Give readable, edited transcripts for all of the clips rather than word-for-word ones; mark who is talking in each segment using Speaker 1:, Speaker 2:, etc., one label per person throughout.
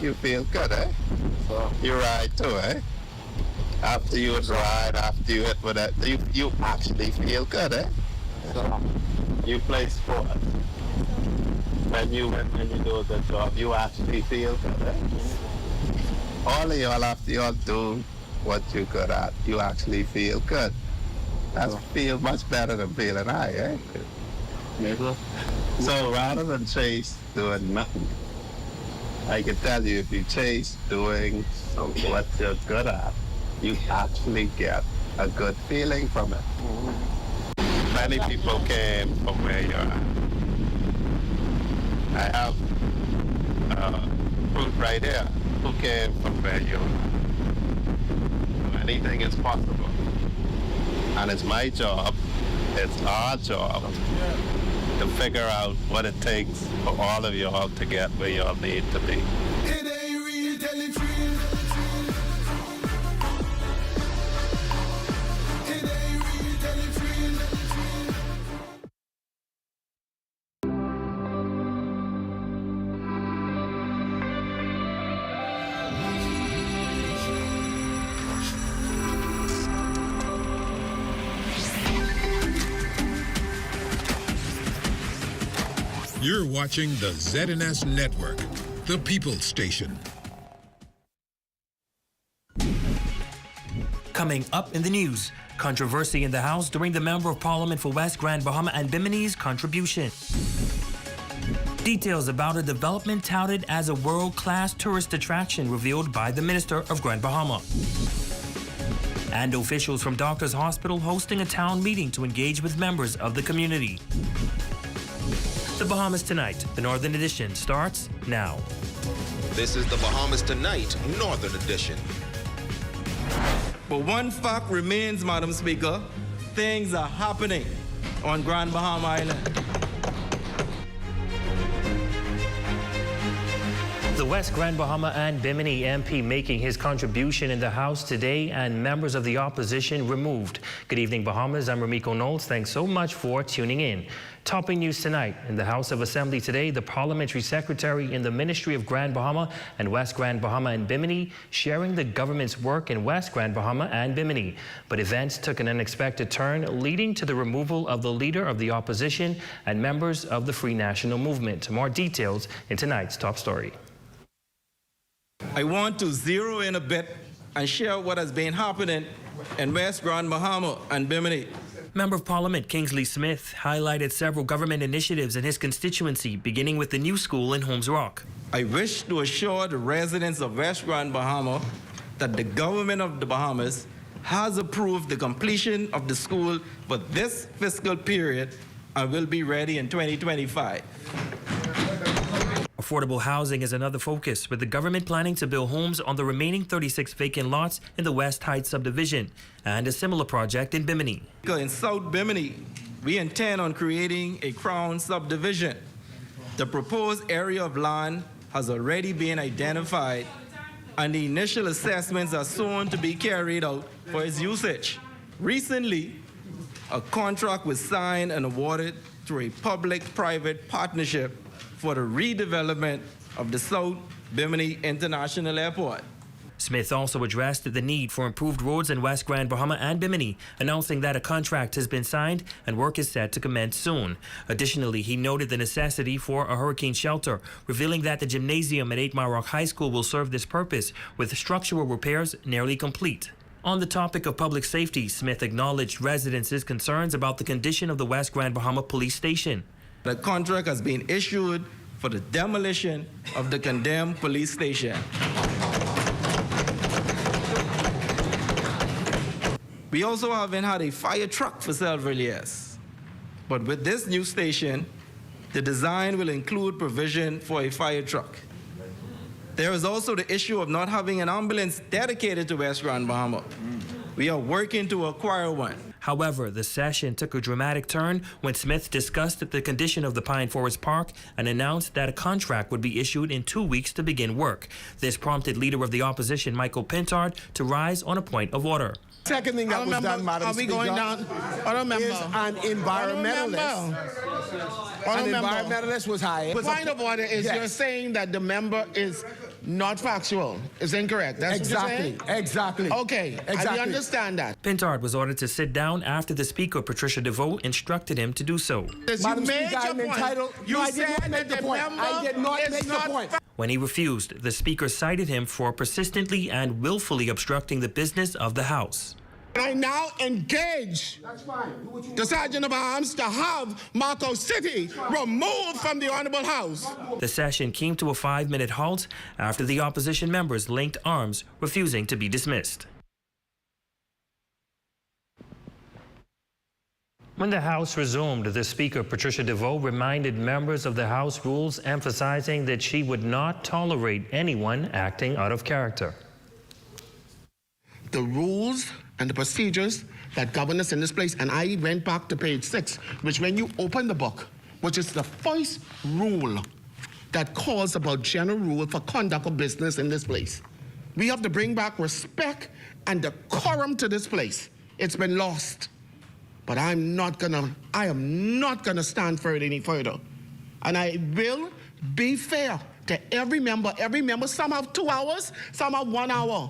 Speaker 1: you feel good, eh? So you ride too, eh? After you ride, after you hit with it, you actually feel good, eh? So you play sport. When you do the job, you actually feel good, eh? All of y'all, after y'all do what you're good at, you actually feel good. That feels much better than feeling high, eh? So rather than chase doing nothing, I can tell you if you chase doing what you're good at, you actually get a good feeling from it. Many people came from where you're at. I have proof right here who came from where you're at. Anything is possible. And it's my job, it's our job to figure out what it takes for all of y'all to get where y'all need to be.
Speaker 2: It ain't real, tell it real. It ain't real, tell it real.
Speaker 3: You're watching the ZNS Network, the People's Station.
Speaker 4: Coming up in the news, controversy in the House during the Member of Parliament for West Grand Bahama and Bimini's contribution. Details about a development touted as a world-class tourist attraction revealed by the Minister of Grand Bahama. And officials from Doctors Hospital hosting a town meeting to engage with members of the community. The Bahamas Tonight, the Northern Edition, starts now.
Speaker 5: This is the Bahamas Tonight, Northern Edition.
Speaker 6: But one fact remains, Madam Speaker, things are happening on Grand Bahama Island.
Speaker 4: The West Grand Bahama and Bimini MP making his contribution in the House today and members of the opposition removed. Good evening, Bahamas. I'm Ramiko Knowles. Thanks so much for tuning in. Topping news tonight in the House of Assembly today, the Parliamentary Secretary in the Ministry of Grand Bahama and West Grand Bahama and Bimini sharing the government's work in West Grand Bahama and Bimini. But events took an unexpected turn, leading to the removal of the leader of the opposition and members of the Free National Movement. More details in tonight's top story.
Speaker 6: I want to zero in a bit and share what has been happening in West Grand Bahama and Bimini.
Speaker 4: Member of Parliament Kingsley Smith highlighted several government initiatives in his constituency, beginning with the new school in Holmes Rock.
Speaker 6: I wish to assure the residents of West Grand Bahama that the government of the Bahamas has approved the completion of the school for this fiscal period and will be ready in 2025.
Speaker 4: Affordable housing is another focus, with the government planning to build homes on the remaining 36 vacant lots in the West Heights subdivision, and a similar project in Bimini.
Speaker 6: In South Bimini, we intend on creating a Crown subdivision. The proposed area of land has already been identified, and the initial assessments are soon to be carried out for its usage. Recently, a contract was signed and awarded through a public-private partnership for the redevelopment of the South Bimini International Airport.
Speaker 4: Smith also addressed the need for improved roads in West Grand Bahama and Bimini, announcing that a contract has been signed and work is set to commence soon. Additionally, he noted the necessity for a hurricane shelter, revealing that the gymnasium at 8 Mile Rock High School will serve this purpose, with structural repairs nearly complete. On the topic of public safety, Smith acknowledged residents' concerns about the condition of the West Grand Bahama Police Station.
Speaker 6: The contract has been issued for the demolition of the condemned police station. We also haven't had a fire truck for several years. But with this new station, the design will include provision for a fire truck. There is also the issue of not having an ambulance dedicated to West Grand Bahama. We are working to acquire one.
Speaker 4: However, the session took a dramatic turn when Smith discussed the condition of the Pine Forest Park and announced that a contract would be issued in 2 weeks to begin work. This prompted Leader of the Opposition, Michael Pintard, to rise on a point of order.
Speaker 7: Second thing that was done, Madam Speaker,
Speaker 8: going down?
Speaker 7: is an environmentalist. An environmentalist was hired.
Speaker 8: The point of order is you're saying that the member is
Speaker 7: not factual. It's incorrect. That's what you're saying?
Speaker 2: Exactly.
Speaker 7: Okay, I understand that.
Speaker 4: Pintard was ordered to sit down after the Speaker, Patricia DeVoe, instructed him to do so.
Speaker 2: Madam Speaker, I'm entitled.
Speaker 7: You
Speaker 2: I did
Speaker 7: said
Speaker 2: not make
Speaker 7: that
Speaker 2: the point. I did not make the point.
Speaker 4: When he refused, the Speaker cited him for persistently and willfully obstructing the business of the House.
Speaker 7: I now engage the Sergeant of Arms to have Marco City removed from the Honorable House.
Speaker 4: The session came to a 5-minute halt after the opposition members linked arms, refusing to be dismissed. When the House resumed, the Speaker, Patricia DeVoe, reminded members of the House rules, emphasizing that she would not tolerate anyone acting out of character.
Speaker 7: The rules and the procedures that govern us in this place, and I went back to page 6, which when you open the book, which is the first rule that calls about general rule for conduct of business in this place. We have to bring back respect and decorum to this place. It's been lost. But I am not gonna stand for it any further. And I will be fair to every member. Every member, some have 2 hours, some have 1 hour.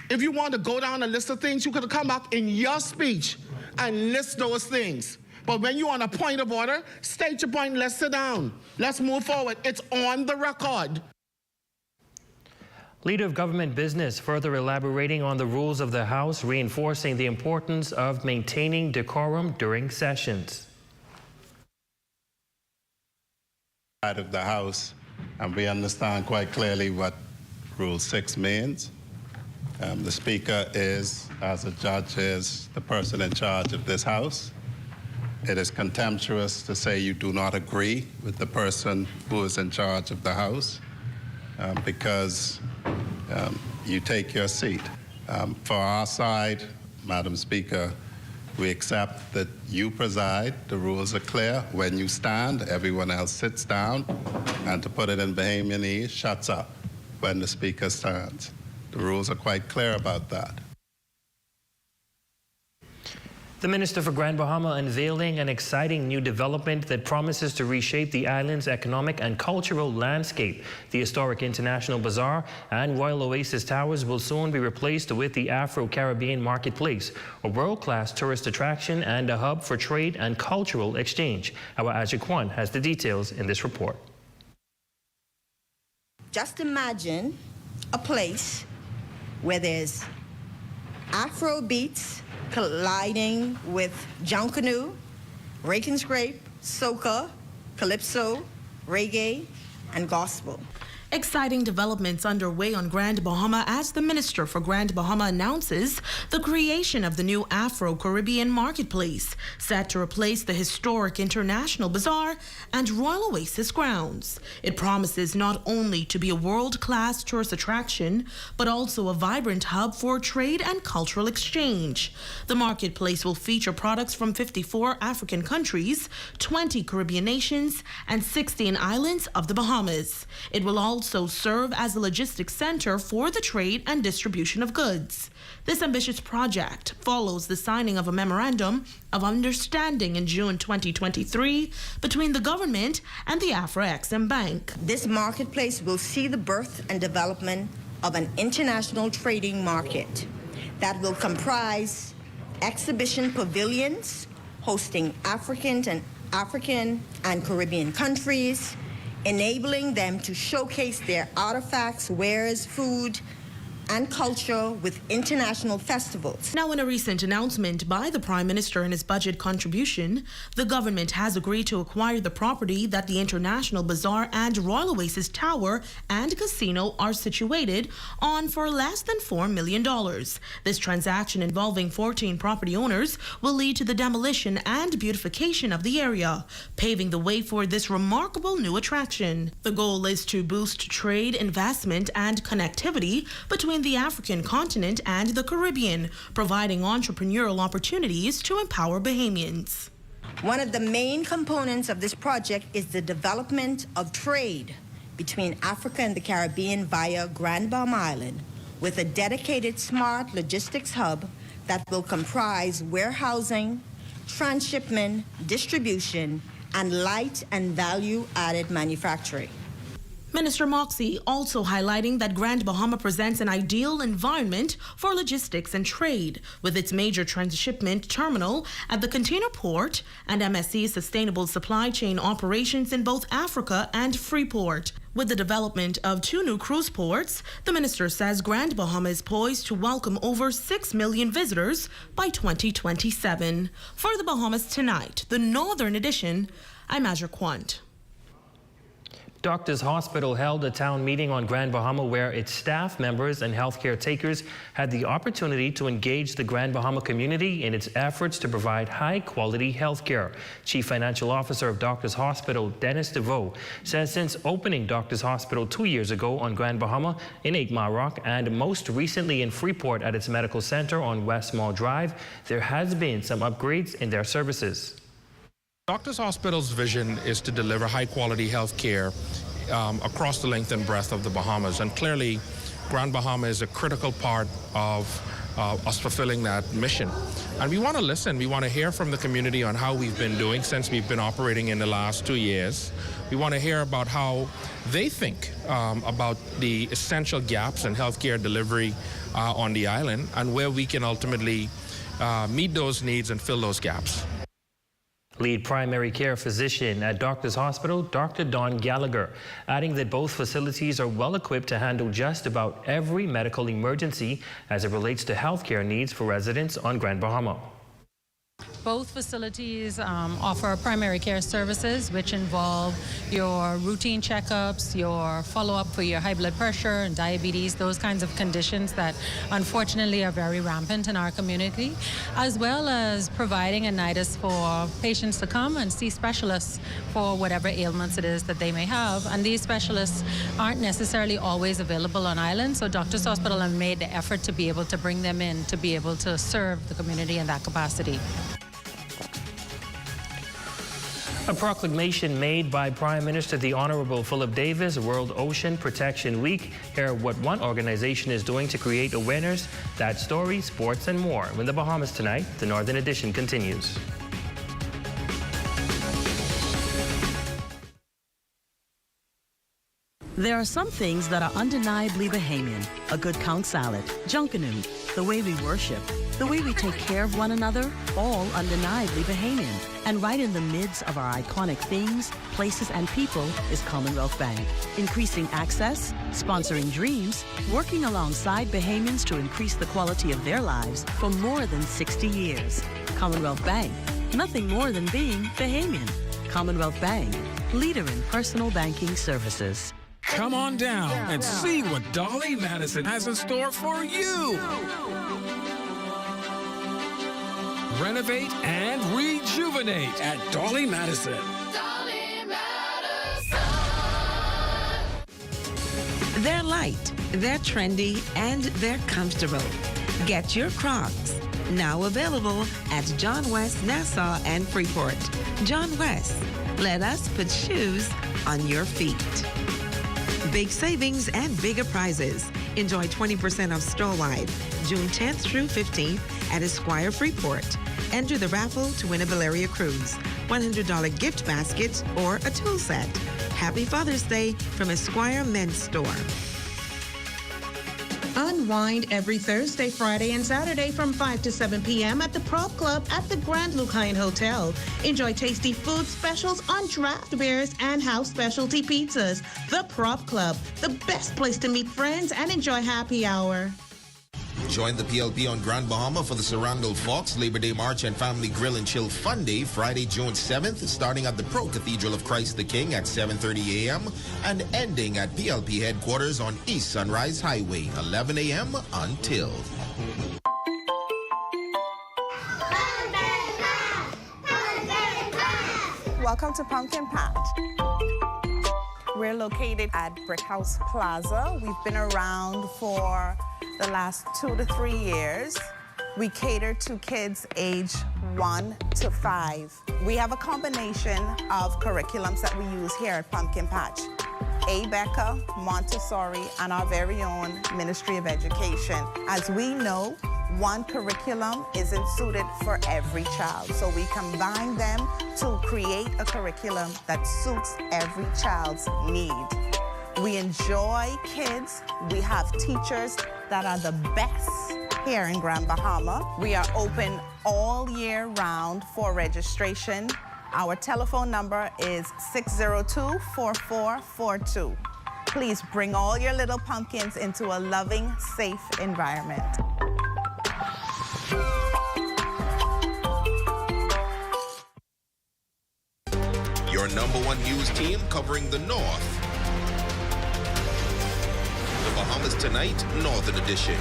Speaker 7: If you want to go down a list of things, you could come back in your speech and list those things. But when you're on a point of order, state your point, let's sit down. Let's move forward. It's on the record.
Speaker 4: Leader of Government Business further elaborating on the rules of the House, reinforcing the importance of maintaining decorum during sessions.
Speaker 1: Out of the House, and we understand quite clearly what Rule 6 means. The Speaker is, as a judge, is the person in charge of this House. It is contemptuous to say you do not agree with the person who is in charge of the House because you take your seat. For our side, Madam Speaker, we accept that you preside. The rules are clear. When you stand, everyone else sits down, and to put it in Bahamianese, shuts up when the Speaker stands. The rules are quite clear about that.
Speaker 4: The Minister for Grand Bahama unveiling an exciting new development that promises to reshape the island's economic and cultural landscape. The historic International Bazaar and Royal Oasis Towers will soon be replaced with the Afro-Caribbean Marketplace, a world-class tourist attraction and a hub for trade and cultural exchange. Our Ajikwan has the details in this report.
Speaker 8: Just imagine a place where there's Afro beats colliding with Junkanoo, Rake and Scrape, Soca, Calypso, Reggae, and Gospel.
Speaker 9: Exciting developments underway on Grand Bahama as the Minister for Grand Bahama announces the creation of the new Afro-Caribbean Marketplace, set to replace the historic International Bazaar and Royal Oasis grounds. It promises not only to be a world-class tourist attraction, but also a vibrant hub for trade and cultural exchange. The marketplace will feature products from 54 African countries, 20 Caribbean nations, and 16 islands of the Bahamas. It will also serve as a logistics center for the trade and distribution of goods. This ambitious project follows the signing of a memorandum of understanding in June 2023 between the government and the Afro-Exim Bank.
Speaker 8: This marketplace will see the birth and development of an international trading market that will comprise exhibition pavilions hosting African and Caribbean countries, enabling them to showcase their artifacts, wares, food, and culture with international festivals.
Speaker 9: Now, in a recent announcement by the Prime Minister in his budget contribution, the government has agreed to acquire the property that the International Bazaar and Royal Oasis Tower and Casino are situated on for less than $4 million. This transaction involving 14 property owners will lead to the demolition and beautification of the area, paving the way for this remarkable new attraction. The goal is to boost trade, investment, and connectivity between the African continent and the Caribbean, providing entrepreneurial opportunities to empower Bahamians.
Speaker 8: One of the main components of this project is the development of trade between Africa and the Caribbean via Grand Bahama Island, with a dedicated smart logistics hub that will comprise warehousing, transshipment, distribution, and light and value-added manufacturing.
Speaker 9: Minister Moxie also highlighting that Grand Bahama presents an ideal environment for logistics and trade, with its major transshipment terminal at the container port and MSC's sustainable supply chain operations in both Africa and Freeport. With the development of 2 new cruise ports, the minister says Grand Bahama is poised to welcome over 6 million visitors by 2027. For the Bahamas Tonight, the Northern Edition, I'm Azure Quant.
Speaker 4: Doctors Hospital held a town meeting on Grand Bahama where its staff members and healthcare takers had the opportunity to engage the Grand Bahama community in its efforts to provide high-quality healthcare. Chief Financial Officer of Doctors Hospital, Dennis DeVoe, says since opening Doctors Hospital 2 years ago on Grand Bahama in 8 Mile Rock and most recently in Freeport at its medical center on West Mall Drive, there has been some upgrades in their services.
Speaker 10: Doctors Hospital's vision is to deliver high-quality health care across the length and breadth of the Bahamas. And clearly, Grand Bahama is a critical part of us fulfilling that mission. And we want to listen. We want to hear from the community on how we've been doing since we've been operating in the last 2 years. We want to hear about how they think about the essential gaps in healthcare delivery on the island and where we can ultimately meet those needs and fill those gaps.
Speaker 4: Lead primary care physician at Doctors Hospital, Dr. Don Gallagher, adding that both facilities are well equipped to handle just about every medical emergency as it relates to healthcare needs for residents on Grand Bahama.
Speaker 11: Both facilities offer primary care services, which involve your routine checkups, your follow-up for your high blood pressure and diabetes, those kinds of conditions that unfortunately are very rampant in our community, as well as providing a nidus for patients to come and see specialists for whatever ailments it is that they may have. And these specialists aren't necessarily always available on island, so Doctors Hospital have made the effort to be able to bring them in to be able to serve the community in that capacity.
Speaker 4: A proclamation made by Prime Minister the Honorable Philip Davis, World Ocean Protection Week. Hear what one organization is doing to create awareness. That story, sports, and more. In the Bahamas Tonight, the Northern Edition continues.
Speaker 12: There are some things that are undeniably Bahamian. A good conch salad, junkanoo, the way we worship, the way we take care of one another, all undeniably Bahamian. And right in the midst of our iconic things, places, and people is Commonwealth Bank. Increasing access, sponsoring dreams, working alongside Bahamians to increase the quality of their lives for more than 60 years. Commonwealth Bank, nothing more than being Bahamian. Commonwealth Bank, leader in personal banking services.
Speaker 3: Come on down and see what Dolly Madison has in store for you. Renovate and rejuvenate at Dolly Madison.
Speaker 13: Dolly Madison.
Speaker 14: They're light, they're trendy, and they're comfortable. Get your Crocs. Now available at John West, Nassau, and Freeport. John West, let us put shoes on your feet. Big savings and bigger prizes. Enjoy 20% off store-wide, June 10th through 15th at Esquire Freeport. Enter the raffle to win a Valeria cruise, $100 gift basket, or a tool set. Happy Father's Day from Esquire Men's Store.
Speaker 15: Unwind every Thursday, Friday, and Saturday from 5 to 7 p.m. at the Prop Club at the Grand Lucayan Hotel. Enjoy tasty food specials on draft beers and house specialty pizzas. The Prop Club, the best place to meet friends and enjoy happy hour.
Speaker 5: Join the PLP on Grand Bahama for the Sarandal Fox Labor Day March and Family Grill and Chill Fun Day, Friday, June 7th, starting at the Pro Cathedral of Christ the King at 7:30 a.m. and ending at PLP headquarters on East Sunrise Highway, 11 a.m. until.
Speaker 16: Welcome to Pumpkin Patch. We're located at Brick House Plaza. We've been around for the last 2 to 3 years. We cater to kids age 1 to 5. We have a combination of curriculums that we use here at Pumpkin Patch. ABECA, Montessori, and our very own Ministry of Education. As we know, one curriculum isn't suited for every child, so we combine them to create a curriculum that suits every child's need. We enjoy kids. We have teachers that are the best here in Grand Bahama. We are open all year round for registration. Our telephone number is 602-4442. Please bring all your little pumpkins into a loving, safe environment.
Speaker 5: Your #1 news team covering the North. The Bahamas Tonight, Northern Edition.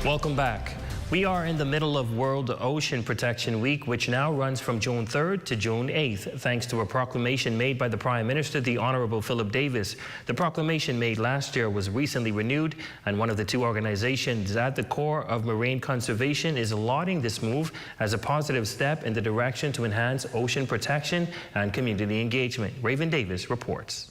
Speaker 4: Welcome back. We are in the middle of World Ocean Protection Week, which now runs from June 3rd to June 8th, thanks to a proclamation made by the Prime Minister, the Honorable Philip Davis. The proclamation made last year was recently renewed, and one of the two organizations at the core of marine conservation is lauding this move as a positive step in the direction to enhance ocean protection and community engagement. Raven Davis reports.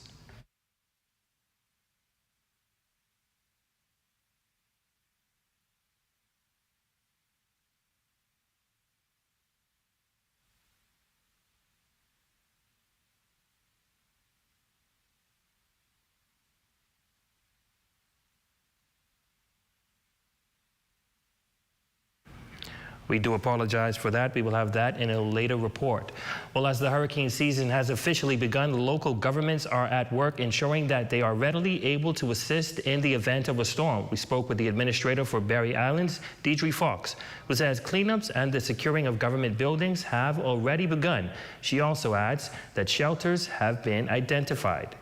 Speaker 4: We do apologize for that. We will have that in a later report. Well, as the hurricane season has officially begun, local governments are at work ensuring that they are readily able to assist in the event of a storm. We spoke with the administrator for Berry Islands, Deidre Fox, who says cleanups and the securing of government buildings have already begun. She also adds that shelters have been identified.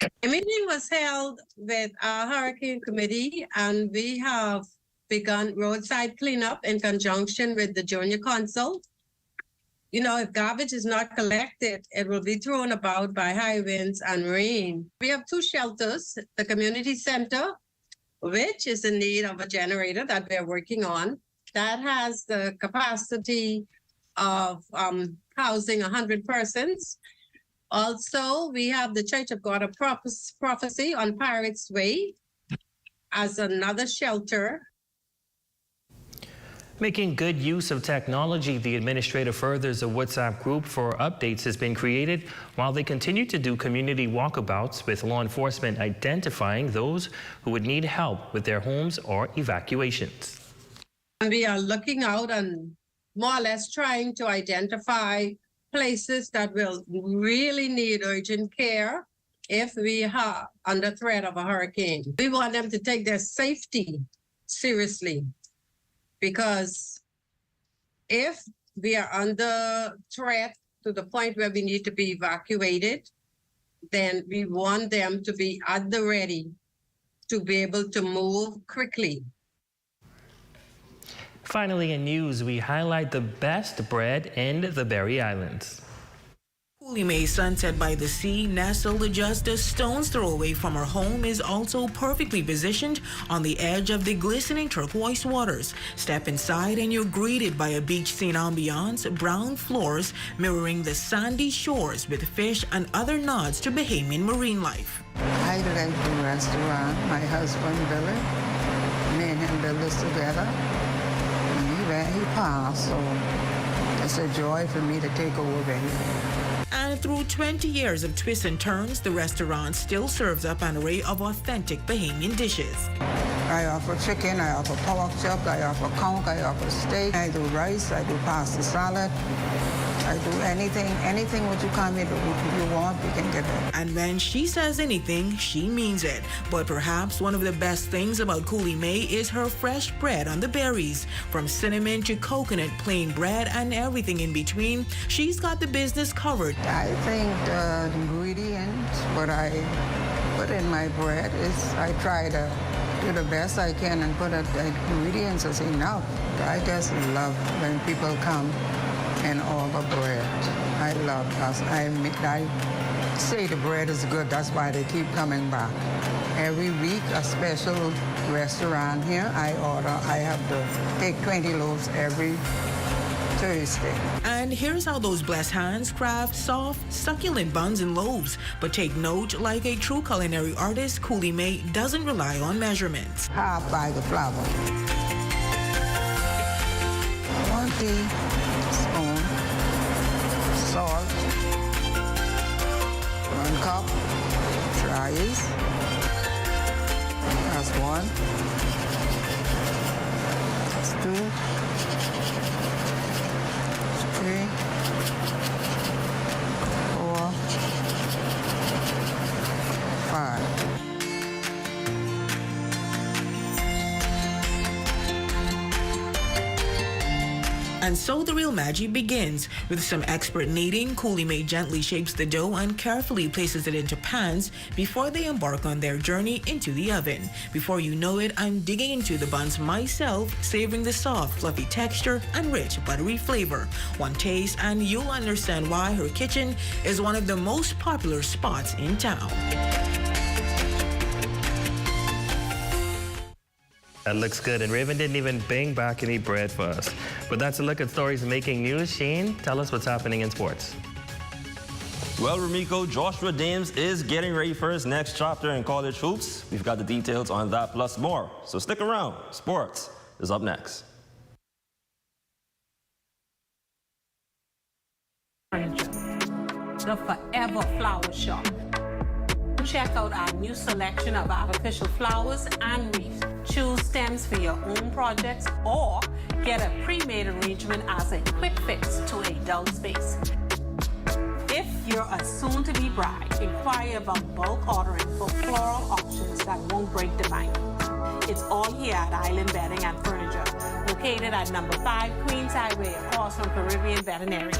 Speaker 17: A meeting was held with our hurricane committee, and we have begun roadside cleanup in conjunction with the junior consul. You know, if garbage is not collected, it will be thrown about by high winds and rain. We have two shelters, the community center, which is in need of a generator that we're working on. That has the capacity of housing 100 persons. Also, we have the Church of God of Prophecy on Pirates Way as another shelter.
Speaker 4: Making good use of technology, the administrator furthers a WhatsApp group for updates has been created while they continue to do community walkabouts with law enforcement identifying those who would need help with their homes or evacuations.
Speaker 17: And we are looking out and more or less trying to identify places that will really need urgent care if we are under threat of a hurricane. We want them to take their safety seriously, because if we are under threat to the point where we need to be evacuated, then we want them to be at the ready to be able to move quickly.
Speaker 4: Finally, in news, we highlight the best bread in the Berry Islands.
Speaker 9: Culinary, sunset by the sea, nestled just a stone's throw away from her home, is also perfectly positioned on the edge of the glistening turquoise waters. Step inside and you're greeted by a beach scene ambiance, brown floors mirroring the sandy shores with fish and other nods to Bahamian marine life.
Speaker 18: I like the restaurant. My husband built it. Me and him built this together. And he passed, so it's a joy for me to take over here.
Speaker 9: And through 20 years of twists and turns, the restaurant still serves up an array of authentic Bahamian dishes.
Speaker 18: I offer chicken, I offer pork chop, I offer conch, I offer steak, I do rice, I do pasta salad. I do anything what you come here, you want, you can get it.
Speaker 9: And when she says anything, she means it. But perhaps one of the best things about Culinary is her fresh bread on the berries. From cinnamon to coconut, plain bread, and everything in between, she's got the business covered.
Speaker 18: I think the ingredients, what I put in my bread is I try to do the best I can and put the ingredients is enough. I just love when people come and order bread. I love us. I say the bread is good. That's why they keep coming back. Every week, a special restaurant here. I have to take 20 loaves every Thursday.
Speaker 9: And here's how those blessed hands craft soft, succulent buns and loaves. But take note, like a true culinary artist, Culinary doesn't rely on measurements.
Speaker 18: Half bag of flour. 1 teaspoon salt. cup, rice. That's 1. That's 2. 3. 4. 5.
Speaker 19: And so the real magic begins. With some expert kneading, Culinary gently shapes the dough and carefully places it into pans before they embark on their journey into the oven. Before you know it, I'm digging into the buns myself, savoring the soft, fluffy texture and rich, buttery flavor. One taste and you'll understand why her kitchen is one of the most popular spots in town.
Speaker 4: That looks good, and Raven didn't even bring back any bread for us. But that's a look at stories making news. Shane, tell us what's happening in sports.
Speaker 20: Well, Ramiko, Joshua Dames is getting ready for his next chapter in college hoops. We've got the details on that plus more. So stick around. Sports is up next.
Speaker 21: The Forever Flower Shop. Check out our new selection of artificial flowers and wreaths. Choose stems for your own projects or get a pre-made arrangement as a quick fix to a dull space. If you're a soon-to-be bride, inquire about bulk ordering for floral options that won't break the bank. It's all here at Island Bedding and Furniture, located at number 5 Queens Highway across from Caribbean Veterinary.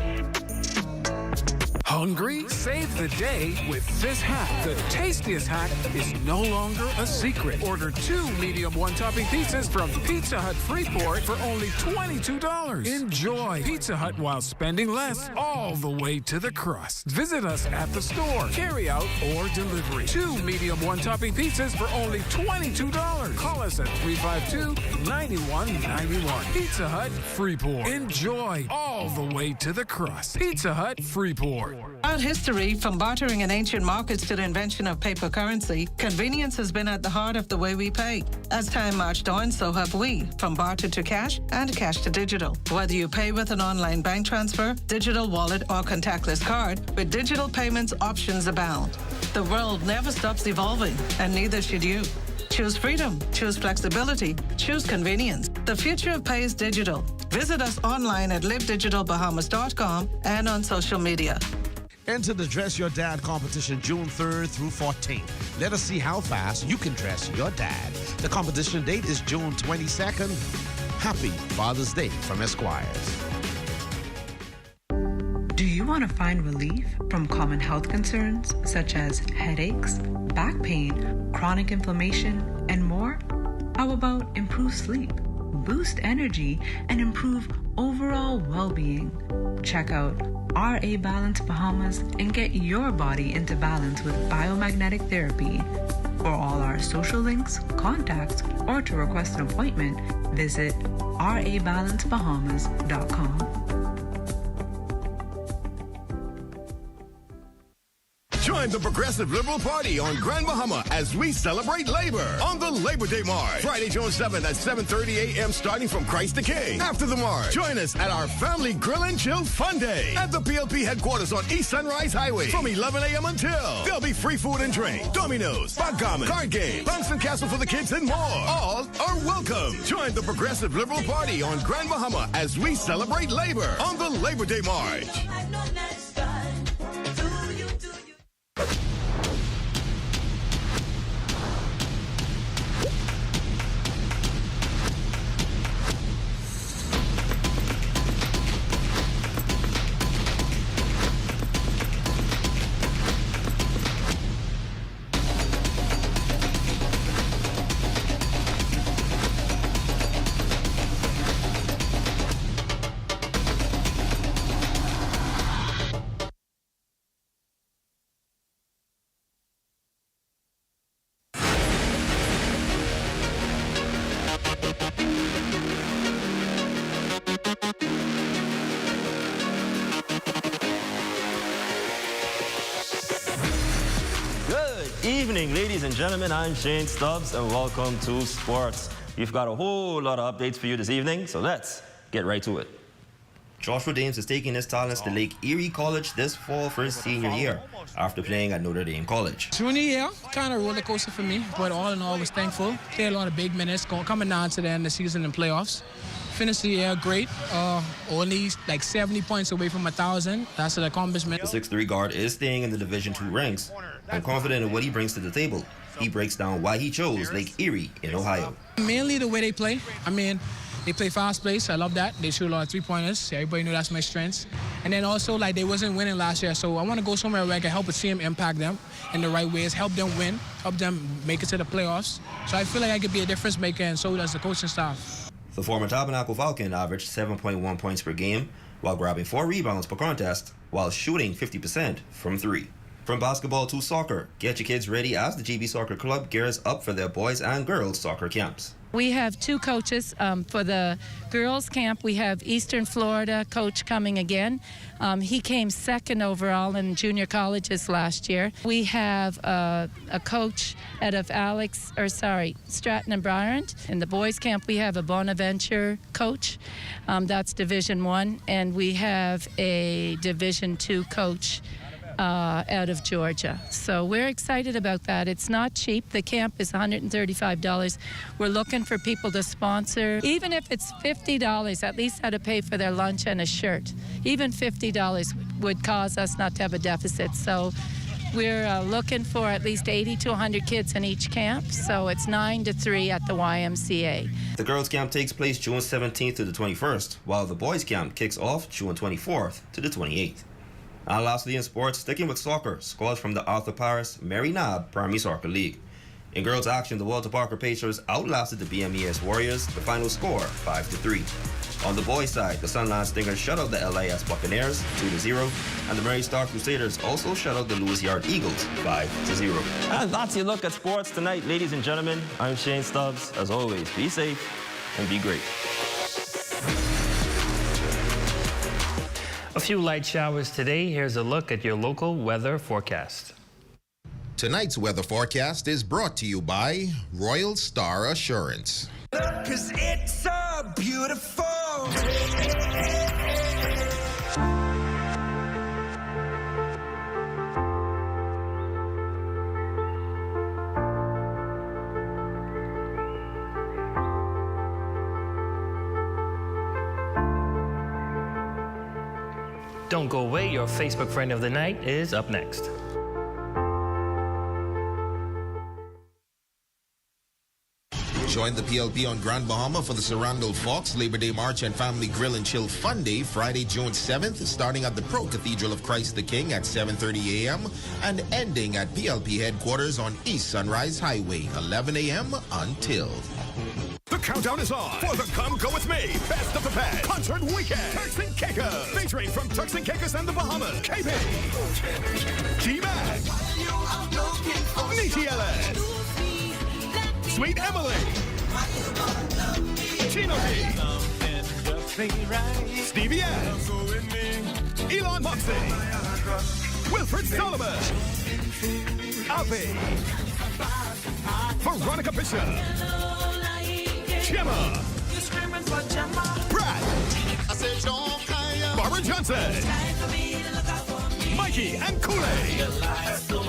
Speaker 22: Hungry? Save the day with this hack. The tastiest hack is no longer a secret. Order 2 medium one-topping pizzas from Pizza Hut Freeport for only $22. Enjoy Pizza Hut while spending less all the way to the crust. Visit us at the store, carry out or delivery. 2 medium one-topping pizzas for only $22. Call us at 352-9191. Pizza Hut Freeport. Enjoy all the way to the crust. Pizza Hut Freeport.
Speaker 23: Throughout history, from bartering in ancient markets to the invention of paper currency, convenience has been at the heart of the way we pay. As time marched on, so have we, from barter to cash and cash to digital. Whether you pay with an online bank transfer, digital wallet, or contactless card, with digital payments, options abound. The world never stops evolving, and neither should you. Choose freedom, choose flexibility, choose convenience. The future of pay is digital. Visit us online at livedigitalbahamas.com and on social media.
Speaker 24: Enter the Dress Your Dad competition June 3rd through 14th. Let us see how fast you can dress your dad. The competition date is June 22nd. Happy Father's Day from Esquires.
Speaker 25: Do you want to find relief from common health concerns such as headaches, back pain, chronic inflammation, and more? How about improved sleep, boost energy, and improve overall well-being? Check out RA Balance Bahamas and get your body into balance with biomagnetic therapy. For all our social links, contacts, or to request an appointment, visit rabalancebahamas.com.
Speaker 26: Join the Progressive Liberal Party on Grand Bahama as we celebrate labor on the Labor Day March. Friday, June 7th at 7:30 a.m. starting from Christ the King. After the march, join us at our Family Grill and Chill Fun Day at the PLP headquarters on East Sunrise Highway from 11 a.m. until. There'll be free food and drink, dominoes, backgammon, card game, bounce castle for the kids, and more. All are welcome. Join the Progressive Liberal Party on Grand Bahama as we celebrate labor on the Labor Day March.
Speaker 20: Evening, ladies and gentlemen, I'm Shane Stubbs and welcome to Sports. We've got a whole lot of updates for you this evening, so let's get right to it. Joshua Dames is taking his talents to Lake Erie College this fall for his senior year after playing at Notre Dame College.
Speaker 1: Junior year, kind of roller coaster for me, but all in all, was thankful. Played a lot of big minutes, coming down to the end of the season in playoffs. Finished the year great, only like 70 points away from 1,000. That's an accomplishment.
Speaker 20: The 6'3" guard is staying in the Division II ranks and confident in what he brings to the table. He breaks down why he chose Lake Erie in Ohio.
Speaker 1: Mainly the way they play. I mean, they play fast plays. I love that. They shoot a lot of three-pointers. Everybody knows that's my strengths. And then also, like, they wasn't winning last year, so I want to go somewhere where I can help a team impact them in the right ways, help them win, help them make it to the playoffs. So I feel like I could be a difference maker, and so does the coaching staff.
Speaker 20: The former Tabernacle Falcon averaged 7.1 points per game while grabbing 4 rebounds per contest while shooting 50% from 3. From basketball to soccer, get your kids ready as the GB Soccer Club gears up for their boys and girls soccer camps.
Speaker 11: We have 2 coaches for the girls camp. We have Eastern Florida coach coming again. He came 2nd overall in junior colleges last year. We have a coach out of Stratton and Bryant. In the boys camp, we have a Bonaventure coach. That's Division I. And we have a Division II coach out of Georgia. So we're excited about that. It's not cheap. The camp is $135. We're looking for people to sponsor. Even if it's $50, at least how to pay for their lunch and a shirt. Even $50 would cause us not to have a deficit. So we're looking for at least 80 to 100 kids in each camp. So it's 9 to 3 at the YMCA.
Speaker 20: The girls' camp takes place June 17th to the 21st, while the boys' camp kicks off June 24th to the 28th. And lastly in sports, sticking with soccer, squads from the Arthur Paris Mary Nabb Primary Soccer League. In girls' action, the Walter Parker Pacers outlasted the BMES Warriors, the final score 5-3. On the boys' side, the Sunland Stingers shut out the LIS Buccaneers 2-0, and the Mary Star Crusaders also shut out the Lewis Yard Eagles 5-0. And that's your look at sports tonight, ladies and gentlemen. I'm Shane Stubbs. As always, be safe and be great.
Speaker 4: A few light showers today. Here's a look at your local weather forecast.
Speaker 5: Tonight's weather forecast is brought to you by Royal Star Assurance.
Speaker 2: 'Cause it's so beautiful.
Speaker 4: Don't go away. Your Facebook friend of the night is up next.
Speaker 5: Join the PLP on Grand Bahama for the Sarandal Fox Labor Day March and Family Grill and Chill Fun Day, Friday, June 7th, starting at the Pro Cathedral of Christ the King at 7:30 a.m. and ending at PLP headquarters on East Sunrise Highway, 11 a.m. until.
Speaker 26: The countdown is on for the Come Go With Me Best of the Best Concert Weekend. Turks and Caicos. Featuring from Turks and Caicos and the Bahamas, KB, G-Mac, Niti Ellis, Sweet Emily, Chino D, Stevie S, Elon Moxie, Wilfred Solomon, Avi, Veronica Bishop, Gemma, Brad, Barbara Johnson, Mikey and Kool-Aid,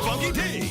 Speaker 26: Funky D,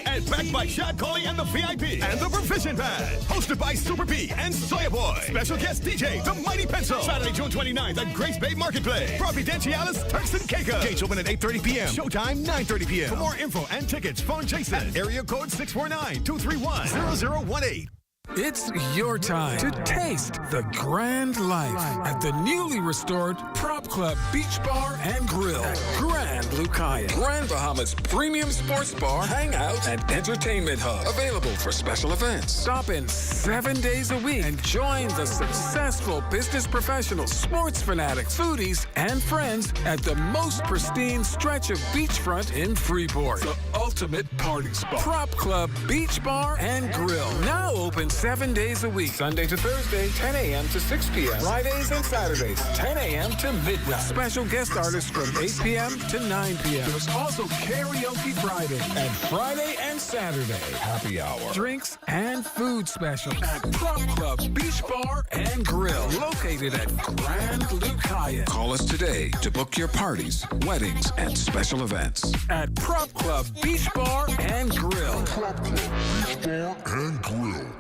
Speaker 26: and backed by Shad Colley and the VIP and the Provision Band. Hosted by Super B and Soya Boy. Special guest DJ, The Mighty Pencil. Saturday, June 29th at Grace Bay Marketplace. Providenciales, Turks and Caicos. Gates open at 8:30 p.m. Showtime, 9:30 p.m. For more info and tickets, phone Jason at area code 649-231-0018.
Speaker 22: It's your time to taste the grand life at the newly restored Prop Club Beach Bar and Grill, Grand Lucayan, Grand Bahama's premium sports bar, hangout, and entertainment hub. Available for special events. Stop in 7 days a week and join the successful business professionals, sports fanatics, foodies, and friends at the most pristine stretch of beachfront in Freeport. The ultimate party spot. Prop Club Beach Bar and Grill. Now open 7 days a week, Sunday to Thursday, 10 a.m. to 6 p.m. Fridays and Saturdays, 10 a.m. to midnight. Special guest artists from 8 p.m. to 9 p.m. There's also Karaoke Friday and Friday and Saturday happy hour. Drinks and food special at Prop Club Beach Bar and Grill, located at Grand Luke Hyatt.
Speaker 3: Call us today to book your parties, weddings, and special events.
Speaker 22: At Prop Club Beach Bar and Grill.
Speaker 3: Prop Club Beach Bar and Grill.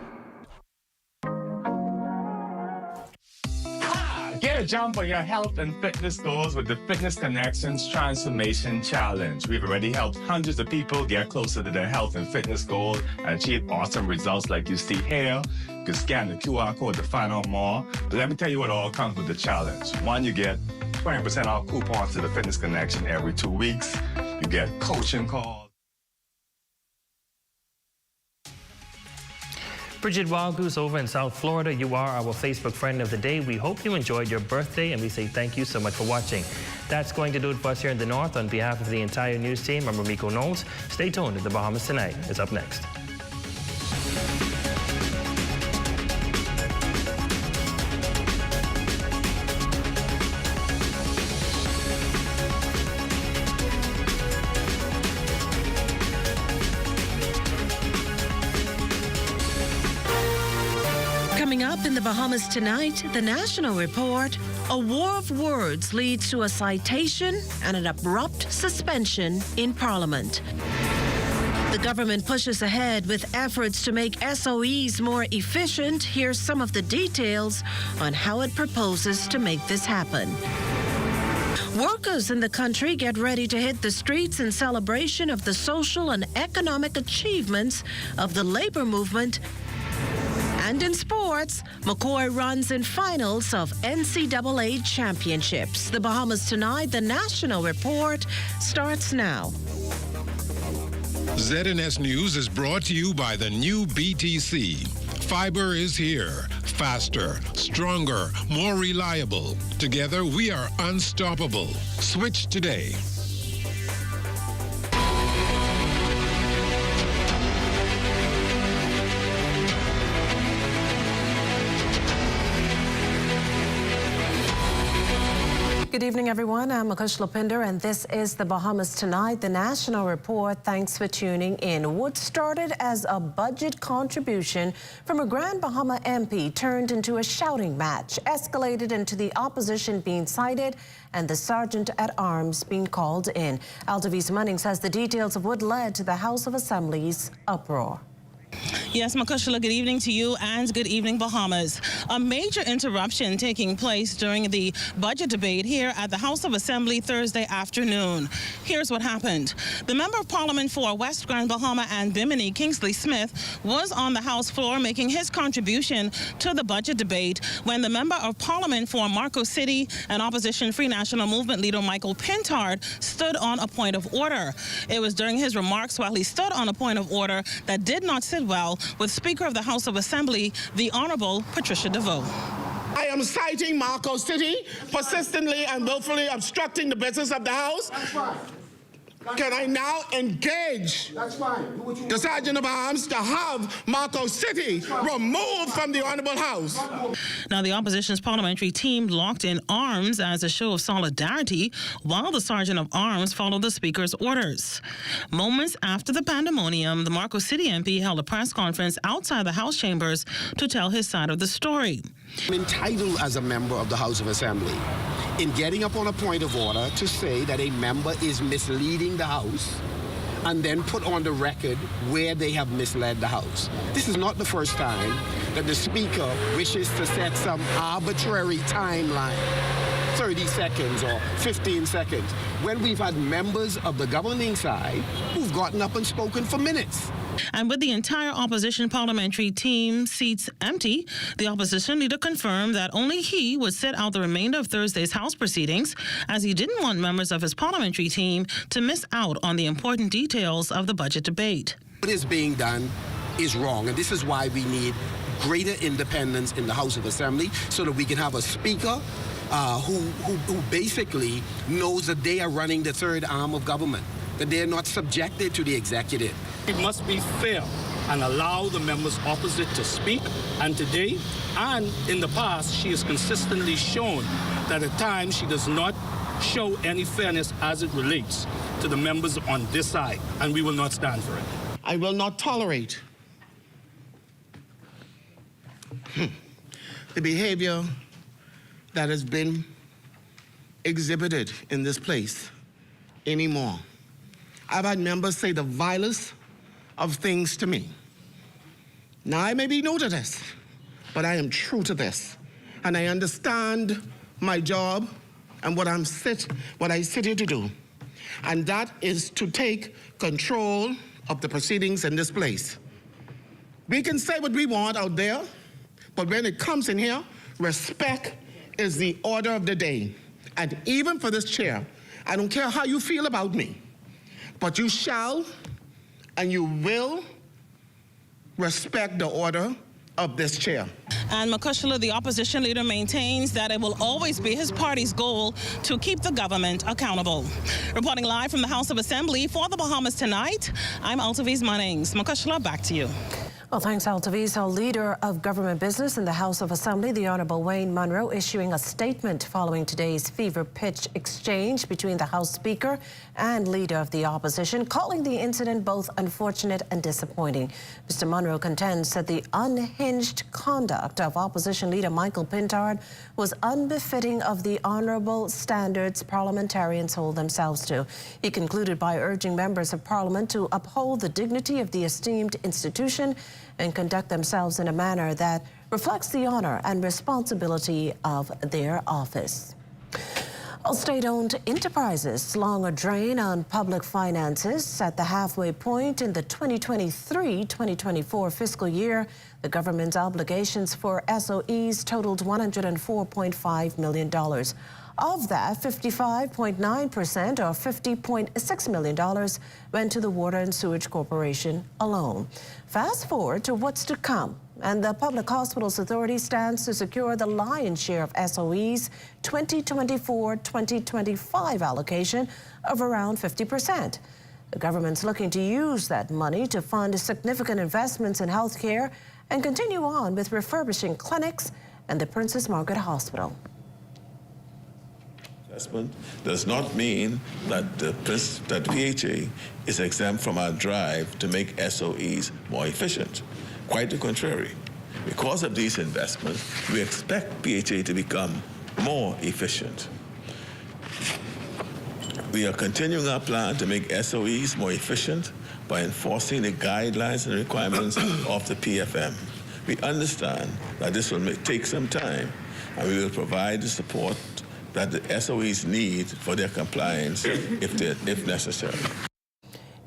Speaker 6: Get a jump on your health and fitness goals with the Fitness Connections Transformation Challenge. We've already helped hundreds of people get closer to their health and fitness goals and achieve awesome results like you see here. You can scan the QR code to find out more. But let me tell you what all comes with the challenge. One, you get 20% off coupons to the Fitness Connection every 2 weeks. You get coaching calls.
Speaker 4: Bridget Wildgoose over in South Florida, you are our Facebook friend of the day. We hope you enjoyed your birthday, and we say thank you so much for watching. That's going to do it for us here in the North. On behalf of the entire news team, I'm Ramiko Knowles. Stay tuned. The Bahamas Tonight is up next.
Speaker 9: Coming up in the Bahamas Tonight, the National Report, a war of words leads to a citation and an abrupt suspension in Parliament. The government pushes ahead with efforts to make SOEs more efficient. Here's some of the details on how it proposes to make this happen. Workers in the country get ready to hit the streets in celebration of the social and economic achievements of the labor movement. And in sports, McCoy runs in finals of NCAA championships. The Bahamas Tonight, the National Report, starts now.
Speaker 3: ZNS News is brought to you by the new BTC. Fiber is here. Faster, stronger, more reliable. Together, we are unstoppable. Switch today.
Speaker 7: Good evening, everyone. I'm Akush Lopinder, and this is the Bahamas Tonight, the National Report. Thanks for tuning in. What started as a budget contribution from a Grand Bahama MP turned into a shouting match, escalated into the opposition being cited and the sergeant at arms being called in. Altavis Munnings has the details of what led to the House of Assembly's uproar.
Speaker 8: Yes, Makushla, good evening to you and good evening, Bahamas. A major interruption taking place during the budget debate here at the House of Assembly Thursday afternoon. Here's what happened. The Member of Parliament for West Grand Bahama and Bimini, Kingsley Smith, was on the House floor making his contribution to the budget debate when the Member of Parliament for Marco City and Opposition Free National Movement leader Michael Pintard stood on a point of order. It was during his remarks while he stood on a point of order that did not sit well with Speaker of the House of Assembly, the Honorable Patricia DeVoe.
Speaker 10: I am citing Marco City persistently and willfully obstructing the business of the House.
Speaker 12: That's fine.
Speaker 10: Can I now engage the Sergeant of Arms to have Marco City removed from the Honorable House?
Speaker 8: Now, the opposition's parliamentary team locked in arms as a show of solidarity while the Sergeant of Arms followed the Speaker's orders. Moments after the pandemonium, the Marco City MP held a press conference outside the House chambers to tell his side of the story.
Speaker 27: I'm entitled as a member of the House of Assembly in getting up on a point of order to say that a member is misleading the House and then put on the record where they have misled the House. This is not the first time that the Speaker wishes to set some arbitrary timeline, 30 seconds or 15 seconds, when we've had members of the governing side who've gotten up and spoken for minutes.
Speaker 8: And with the entire opposition parliamentary team seats empty, the opposition leader confirmed that only he would sit out the remainder of Thursday's House proceedings, as he didn't want members of his parliamentary team to miss out on the important details of the budget debate.
Speaker 27: What is being done is wrong, and this is why we need greater independence in the House of Assembly so that we can have a speaker who basically knows that they are running the third arm of government, that they are not subjected to the executive.
Speaker 28: It must be fair
Speaker 12: and allow the members opposite to speak. And today, and in the past, she has consistently shown that at times she does not show any fairness as it relates to the members on this side, and we will not stand for it.
Speaker 10: I will not tolerate the behavior that has been exhibited in this place anymore. I've had members say the vilest of things to me. Now, I may be new to this, but I am true to this, and I understand my job and what I sit here to do, and that is to take control of the proceedings in this place. We can say what we want out there, but when it comes in here, respect is the order of the day. And even for this chair, I don't care how you feel about me, but you shall and you will respect the order of this chair.
Speaker 8: And Makushla, the opposition leader, maintains that it will always be his party's goal to keep the government accountable. Reporting live from the House of Assembly for the Bahamas Tonight, I'm Altaviz Munnings. Makushla, back to you.
Speaker 7: Well, thanks, Altaviz. Our leader of government business in the House of Assembly, the Honourable Wayne Munro, issuing a statement following today's fever-pitch exchange between the House Speaker and Leader of the Opposition, calling the incident both unfortunate and disappointing. Mr. Munro contends that the unhinged conduct of Opposition Leader Michael Pintard was unbefitting of the honourable standards parliamentarians hold themselves to. He concluded by urging members of Parliament to uphold the dignity of the esteemed institution and conduct themselves in a manner that reflects the honor and responsibility of their office. Well, state-owned enterprises slung a drain on public finances at the halfway point in the 2023-2024 fiscal year. The government's obligations for SOEs totaled $104.5 million. Of that, 55.9% or $50.6 million went to the Water and Sewage Corporation alone. Fast forward to what's to come, and the Public Hospitals Authority stands to secure the lion's share of SOE's 2024-2025 allocation of around 50%. The government's looking to use that money to fund significant investments in healthcare and continue on with refurbishing clinics and the Princess Margaret Hospital.
Speaker 13: Does not mean that that PHA is exempt from our drive to make SOEs more efficient. Quite the contrary. Because of these investments, we expect PHA to become more efficient. We are continuing our plan to make SOEs more efficient by enforcing the guidelines and requirements of the PFM. We understand that this will take some time, and we will provide the support that the SOEs need for their compliance if necessary.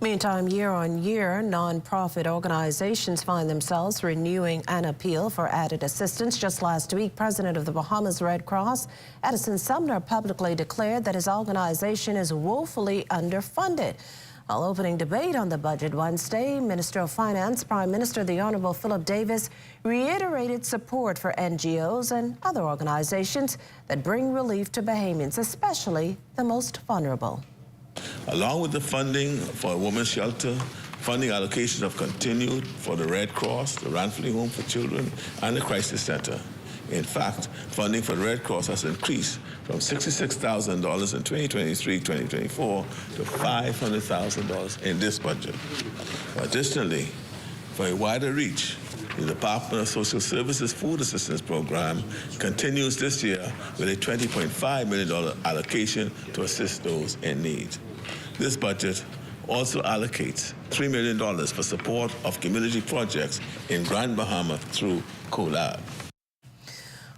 Speaker 7: Meantime, year on year, non-profit organizations find themselves renewing an appeal for added assistance. Just last week, President of the Bahamas Red Cross, Edison Sumner, publicly declared that his organization is woefully underfunded. While opening debate on the budget Wednesday, Minister of Finance, Prime Minister the Honourable Philip Davis reiterated support for NGOs and other organizations that bring relief to Bahamians, especially the most vulnerable.
Speaker 13: Along with the funding for a women's shelter, funding allocations have continued for the Red Cross, the Ranfley Home for Children, and the Crisis Center. In fact, funding for the Red Cross has increased from $66,000 in 2023-2024 to $500,000 in this budget. Additionally, for a wider reach, the Department of Social Services Food Assistance Program continues this year with a $20.5 million allocation to assist those in need. This budget also allocates $3 million for support of community projects in Grand Bahama through CoLab.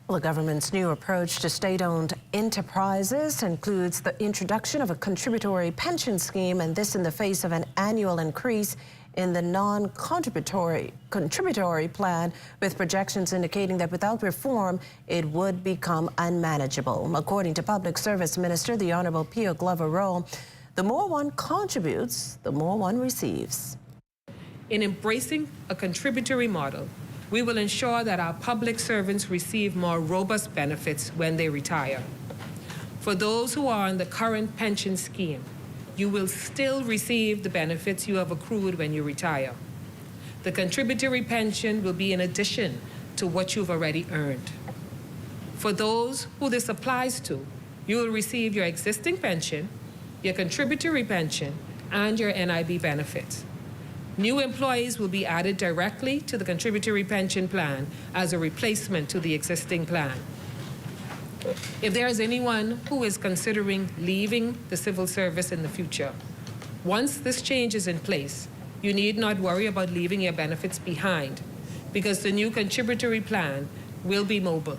Speaker 7: Well, the government's new approach to state-owned enterprises includes the introduction of a contributory pension scheme, and this in the face of an annual increase in the non-contributory plan, with projections indicating that without reform, it would become unmanageable. According to Public Service Minister, the Honourable Pio Glover Rowe, the more one contributes, the more one receives.
Speaker 14: In embracing a contributory model, we will ensure that our public servants receive more robust benefits when they retire. For those who are on the current pension scheme, you will still receive the benefits you have accrued when you retire. The contributory pension will be in addition to what you've already earned. For those who this applies to, you will receive your existing pension, your contributory pension, and your NIB benefits. New employees will be added directly to the contributory pension plan as a replacement to the existing plan. If there is anyone who is considering leaving the civil service in the future, once this change is in place, you need not worry about leaving your benefits behind because the new contributory plan will be mobile.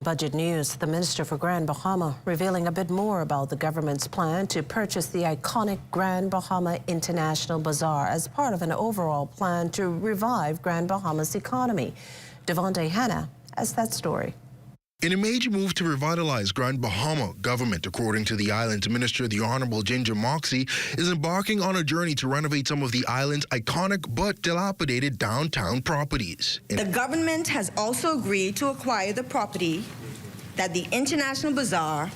Speaker 7: Budget news, the Minister for Grand Bahama revealing a bit more about the government's plan to purchase the iconic Grand Bahama International Bazaar as part of an overall plan to revive Grand Bahama's economy. Devontae Hanna has that story.
Speaker 15: In a major move to revitalize Grand Bahama, government, according to the island's minister, the Honorable Ginger Moxie, is embarking on a journey to renovate some of the island's iconic but dilapidated downtown properties.
Speaker 16: The government has also agreed to acquire the property that the International Bazaar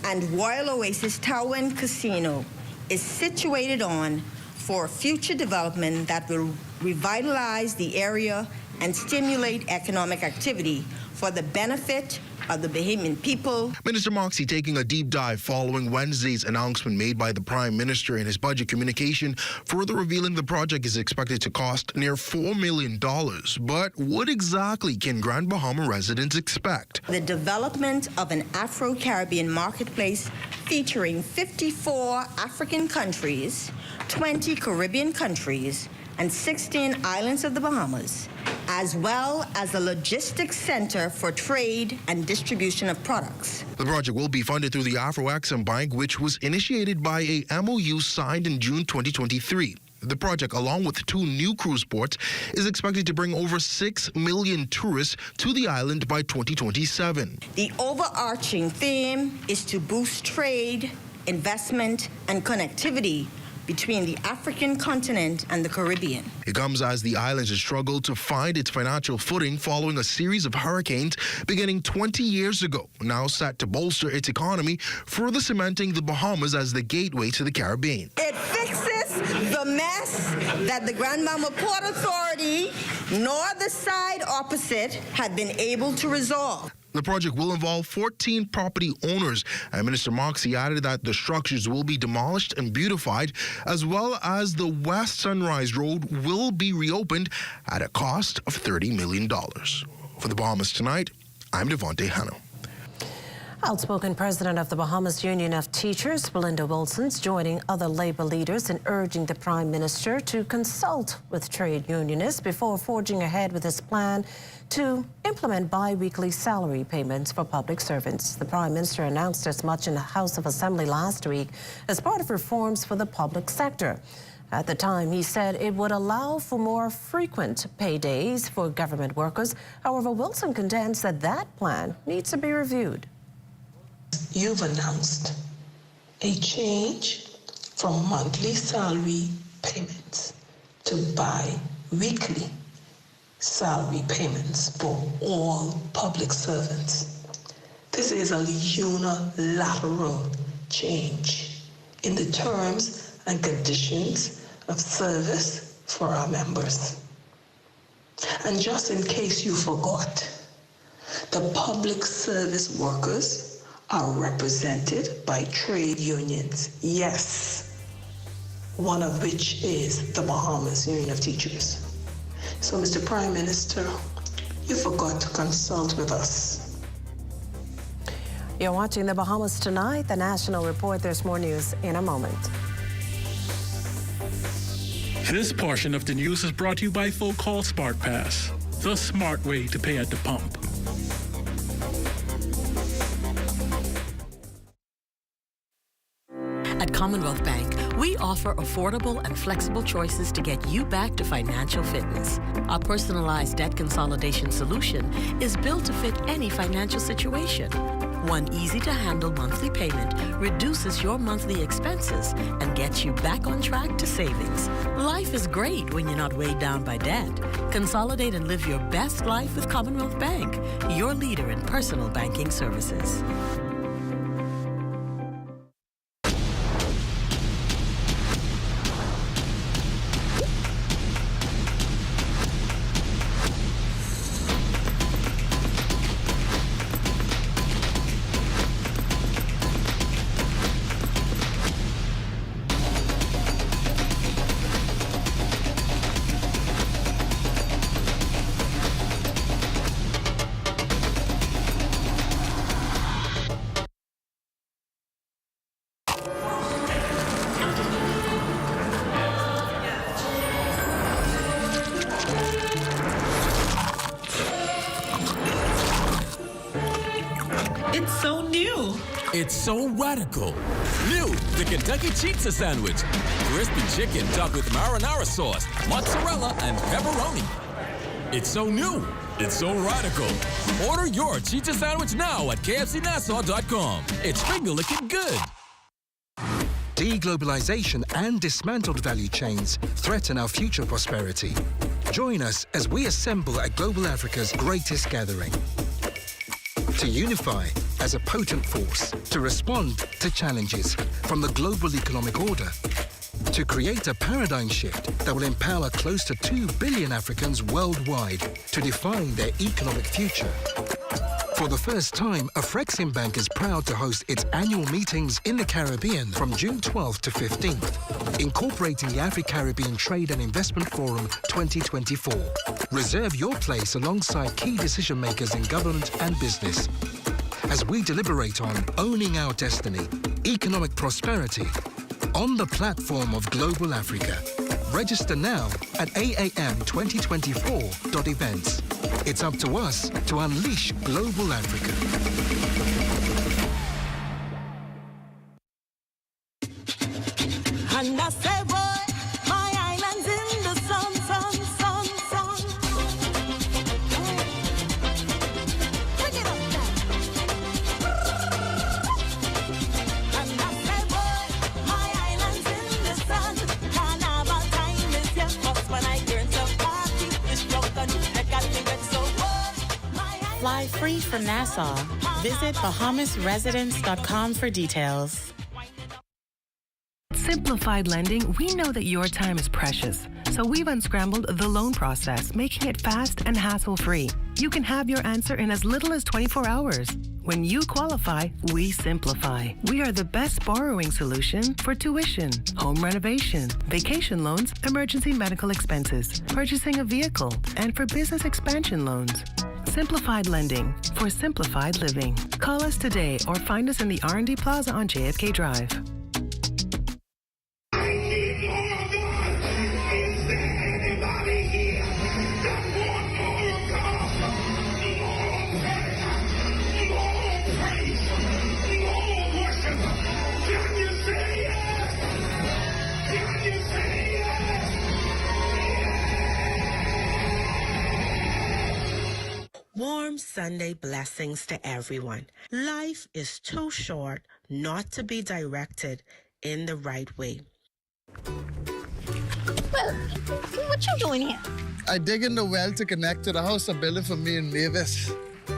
Speaker 16: and Royal Oasis Tower and Casino is situated on for future development that will revitalize the area and stimulate economic activity for the benefit of the Bahamian people.
Speaker 15: Minister Moxie taking a deep dive following Wednesday's announcement made by the Prime Minister in his budget communication, further revealing the project is expected to cost near $4 million. But what exactly can Grand Bahama residents expect?
Speaker 16: The development of an Afro-Caribbean marketplace featuring 54 African countries, 20 Caribbean countries, and 16 islands of the Bahamas, as well as a logistics center for trade and distribution of products.
Speaker 15: The project will be funded through the Afro-Exim Bank, which was initiated by a MOU signed in June 2023. The project, along with 2 new cruise ports, is expected to bring over 6 million tourists to the island by 2027.
Speaker 16: The overarching theme is to boost trade, investment, and connectivity between the African continent and the Caribbean.
Speaker 15: It comes as the island has struggled to find its financial footing following a series of hurricanes beginning 20 years ago, now set to bolster its economy, further cementing the Bahamas as the gateway to the Caribbean.
Speaker 16: It fixes the mess that the Grand Bahama Port Authority nor the side opposite had been able to resolve.
Speaker 15: The project will involve 14 property owners, and Minister Moxie added that the structures will be demolished and beautified, as well as the West Sunrise Road will be reopened at a cost of $30 million. For the Bahamas Tonight, I'm Devontae Hanna.
Speaker 7: Outspoken president of the Bahamas Union of Teachers, Belinda Wilson's joining other labor leaders in urging the Prime Minister to consult with trade unionists before forging ahead with his plan to implement bi-weekly salary payments for public servants. The Prime Minister announced as much in the House of Assembly last week as part of reforms for the public sector. At the time, he said it would allow for more frequent paydays for government workers. However, Wilson contends that that plan needs to be reviewed.
Speaker 17: You've announced a change from monthly salary payments to bi-weekly salary payments for all public servants. This is a unilateral change in the terms and conditions of service for our members. And just in case you forgot, the public service workers are represented by trade unions, yes, one of which is the Bahamas Union of Teachers. So, Mr. Prime Minister, you forgot to consult with us.
Speaker 7: You're watching the Bahamas Tonight, the National Report. There's more news in a moment.
Speaker 18: This portion of the news is brought to you by Folk Call Smart Pass, the smart way to pay at the pump.
Speaker 19: At Commonwealth Bank, we offer affordable and flexible choices to get you back to financial fitness. Our personalized debt consolidation solution is built to fit any financial situation. One easy-to-handle monthly payment reduces your monthly expenses and gets you back on track to savings. Life is great when you're not weighed down by debt. Consolidate and live your best life with Commonwealth Bank, your leader in personal banking services.
Speaker 1: It's so radical. New, the Kentucky Pizza Sandwich. Crispy chicken topped with marinara sauce, mozzarella, and pepperoni. It's so new. It's so radical. Order your Cheetah Sandwich now at kfcnassau.com. It's finger-licking good.
Speaker 11: Deglobalization and dismantled value chains threaten our future prosperity. Join us as we assemble at Global Africa's greatest gathering. To unify as a potent force, to respond to challenges from the global economic order, to create a paradigm shift that will empower close to 2 billion Africans worldwide to define their economic future. For the first time, Afreximbank is proud to host its annual meetings in the Caribbean from June 12th to 15th, incorporating the Afro-Caribbean Trade and Investment Forum 2024. Reserve your place alongside key decision makers in government and business as we deliberate on owning our destiny, economic prosperity, on the platform of Global Africa. Register now at aam2024.events. It's up to us to unleash Global Africa.
Speaker 20: And I say, boy, my island's in the sun, sun, sun, sun. Bring it up now. And I say, boy, my island's in the sun. Carnival time is here. Cause when I turn to party, it's drunk and I got me wet. So, boy, my island.
Speaker 9: Fly free from Nassau. Visit BahamasResidence.com for details.
Speaker 21: Simplified Lending, we know that your time is precious, so we've unscrambled the loan process, making it fast and hassle-free. You can have your answer in as little as 24 hours. When you qualify, we simplify. We are the best borrowing solution for tuition, home renovation, vacation loans, emergency medical expenses, purchasing a vehicle, and for business expansion loans. Simplified Lending for simplified living. Call us today or find us in the R&D Plaza on JFK Drive.
Speaker 23: Warm Sunday blessings to everyone. Life is too short not to be directed in the right way.
Speaker 24: Well, what you doing here?
Speaker 25: I dig in the well to connect to the house I'm building for me and Mavis.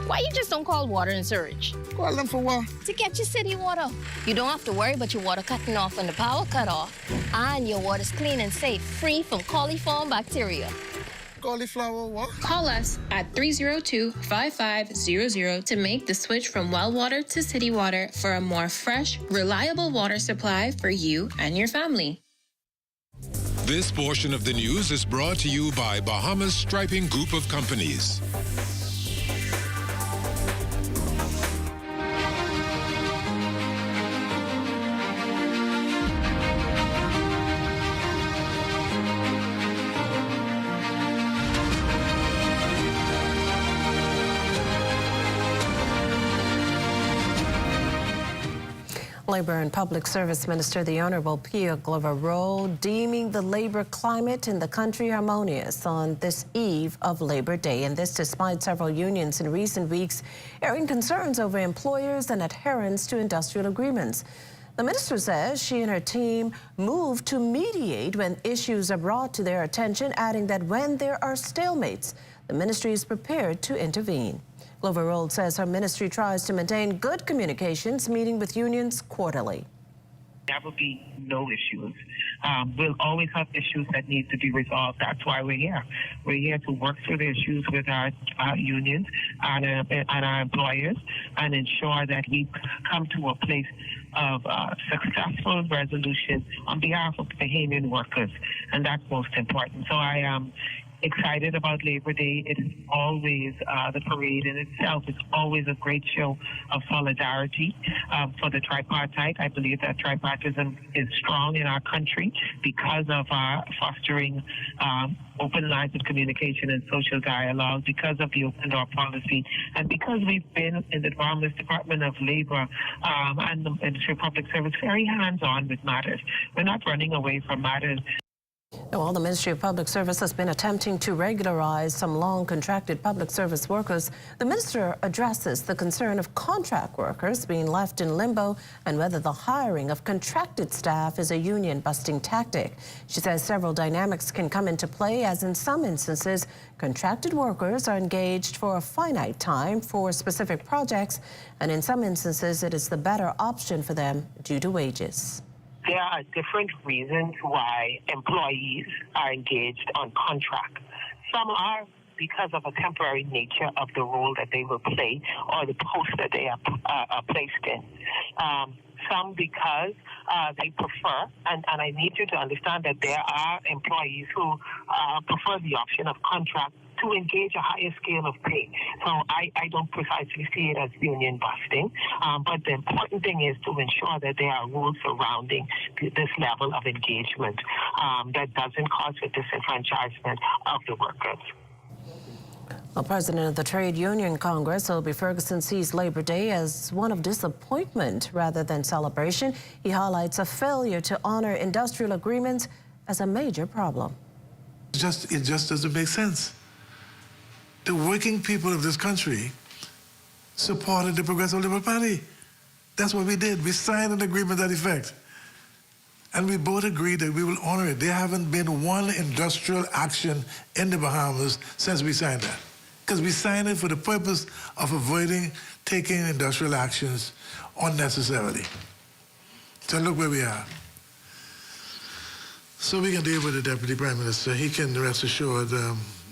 Speaker 24: Why you just don't call water and sewage?
Speaker 25: Call them for what?
Speaker 24: To get your city water. You don't have to worry about your water cutting off when the power cut off. And your water's clean and safe, free from coliform bacteria.
Speaker 25: Cauliflower what?
Speaker 28: Call us at 302-5500 to make the switch from well water to city water for a more fresh, reliable water supply for you and your family.
Speaker 3: This portion of the news is brought to you by Bahamas Striping Group of Companies.
Speaker 7: Labor and Public Service Minister, the Honorable Pia Glover-Roll, deeming the labor climate in the country harmonious on this eve of Labor Day. And this despite several unions in recent weeks airing concerns over employers and adherence to industrial agreements. The minister says she and her team move to mediate when issues are brought to their attention, adding that when there are stalemates, the ministry is prepared to intervene. Glover-Roll says her ministry tries to maintain good communications, meeting with unions quarterly.
Speaker 29: There will be no issues. We'll always have issues that need to be resolved. That's why we're here. We're here to work through the issues with our unions and our employers and ensure that we come to a place of successful resolution on behalf of Bahamian workers, and that's most important. So I am excited about Labor Day. It is always the parade in itself. It's always a great show of solidarity for the tripartite. I believe that tripartism is strong in our country because of our fostering open lines of communication and social dialogue, because of the open door policy, and because we've been in the Department of Labor and the Ministry of Public Service very hands-on with matters. We're not running away from matters.
Speaker 7: Well, the Ministry of Public Service has been attempting to regularize some long contracted public service workers. The minister addresses the concern of contract workers being left in limbo and whether the hiring of contracted staff is a union-busting tactic. She says several dynamics can come into play, as in some instances, contracted workers are engaged for a finite time for specific projects, and in some instances, it is the better option for them due to wages.
Speaker 29: There are different reasons why employees are engaged on contract. Some are because of a temporary nature of the role that they will play or the post that they are placed in. Some because they prefer, and I need you to understand that there are employees who prefer the option of contract to engage a higher scale of pay. So I don't precisely see it as union busting, but the important thing is to ensure that there are rules surrounding this level of engagement that doesn't cause a disenfranchisement of the workers.
Speaker 7: Well, President of the Trade Union Congress, Obie Ferguson, sees Labor Day as one of disappointment rather than celebration. He highlights a failure to honor industrial agreements as a major problem.
Speaker 2: It just doesn't make sense. The working people of this country supported the Progressive Liberal Party. That's what we did. We signed an agreement to that effect. And we both agreed that we will honor it. There haven't been one industrial action in the Bahamas since we signed that. Because we signed it for the purpose of avoiding taking industrial actions unnecessarily. So look where we are. So we can deal with the Deputy Prime Minister. He can rest assured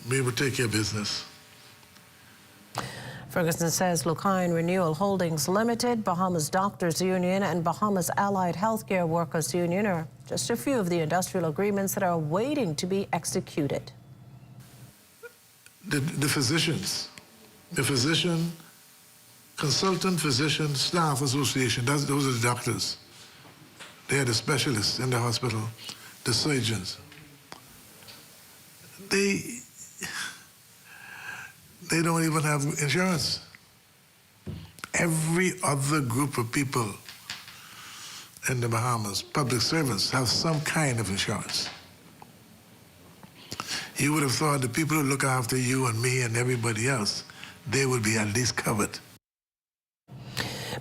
Speaker 2: we will take care of business.
Speaker 7: Ferguson says Lucine Renewal Holdings Limited, Bahamas Doctors Union, and Bahamas Allied Healthcare Workers Union are just a few of the industrial agreements that are waiting to be executed.
Speaker 2: The physicians, the physician, consultant physician staff association, those are the doctors. They are the specialists in the hospital, the surgeons. They don't even have insurance. Every other group of people in the Bahamas, public servants, have some kind of insurance. You would have thought the people who look after you and me and everybody else, they would be at least covered.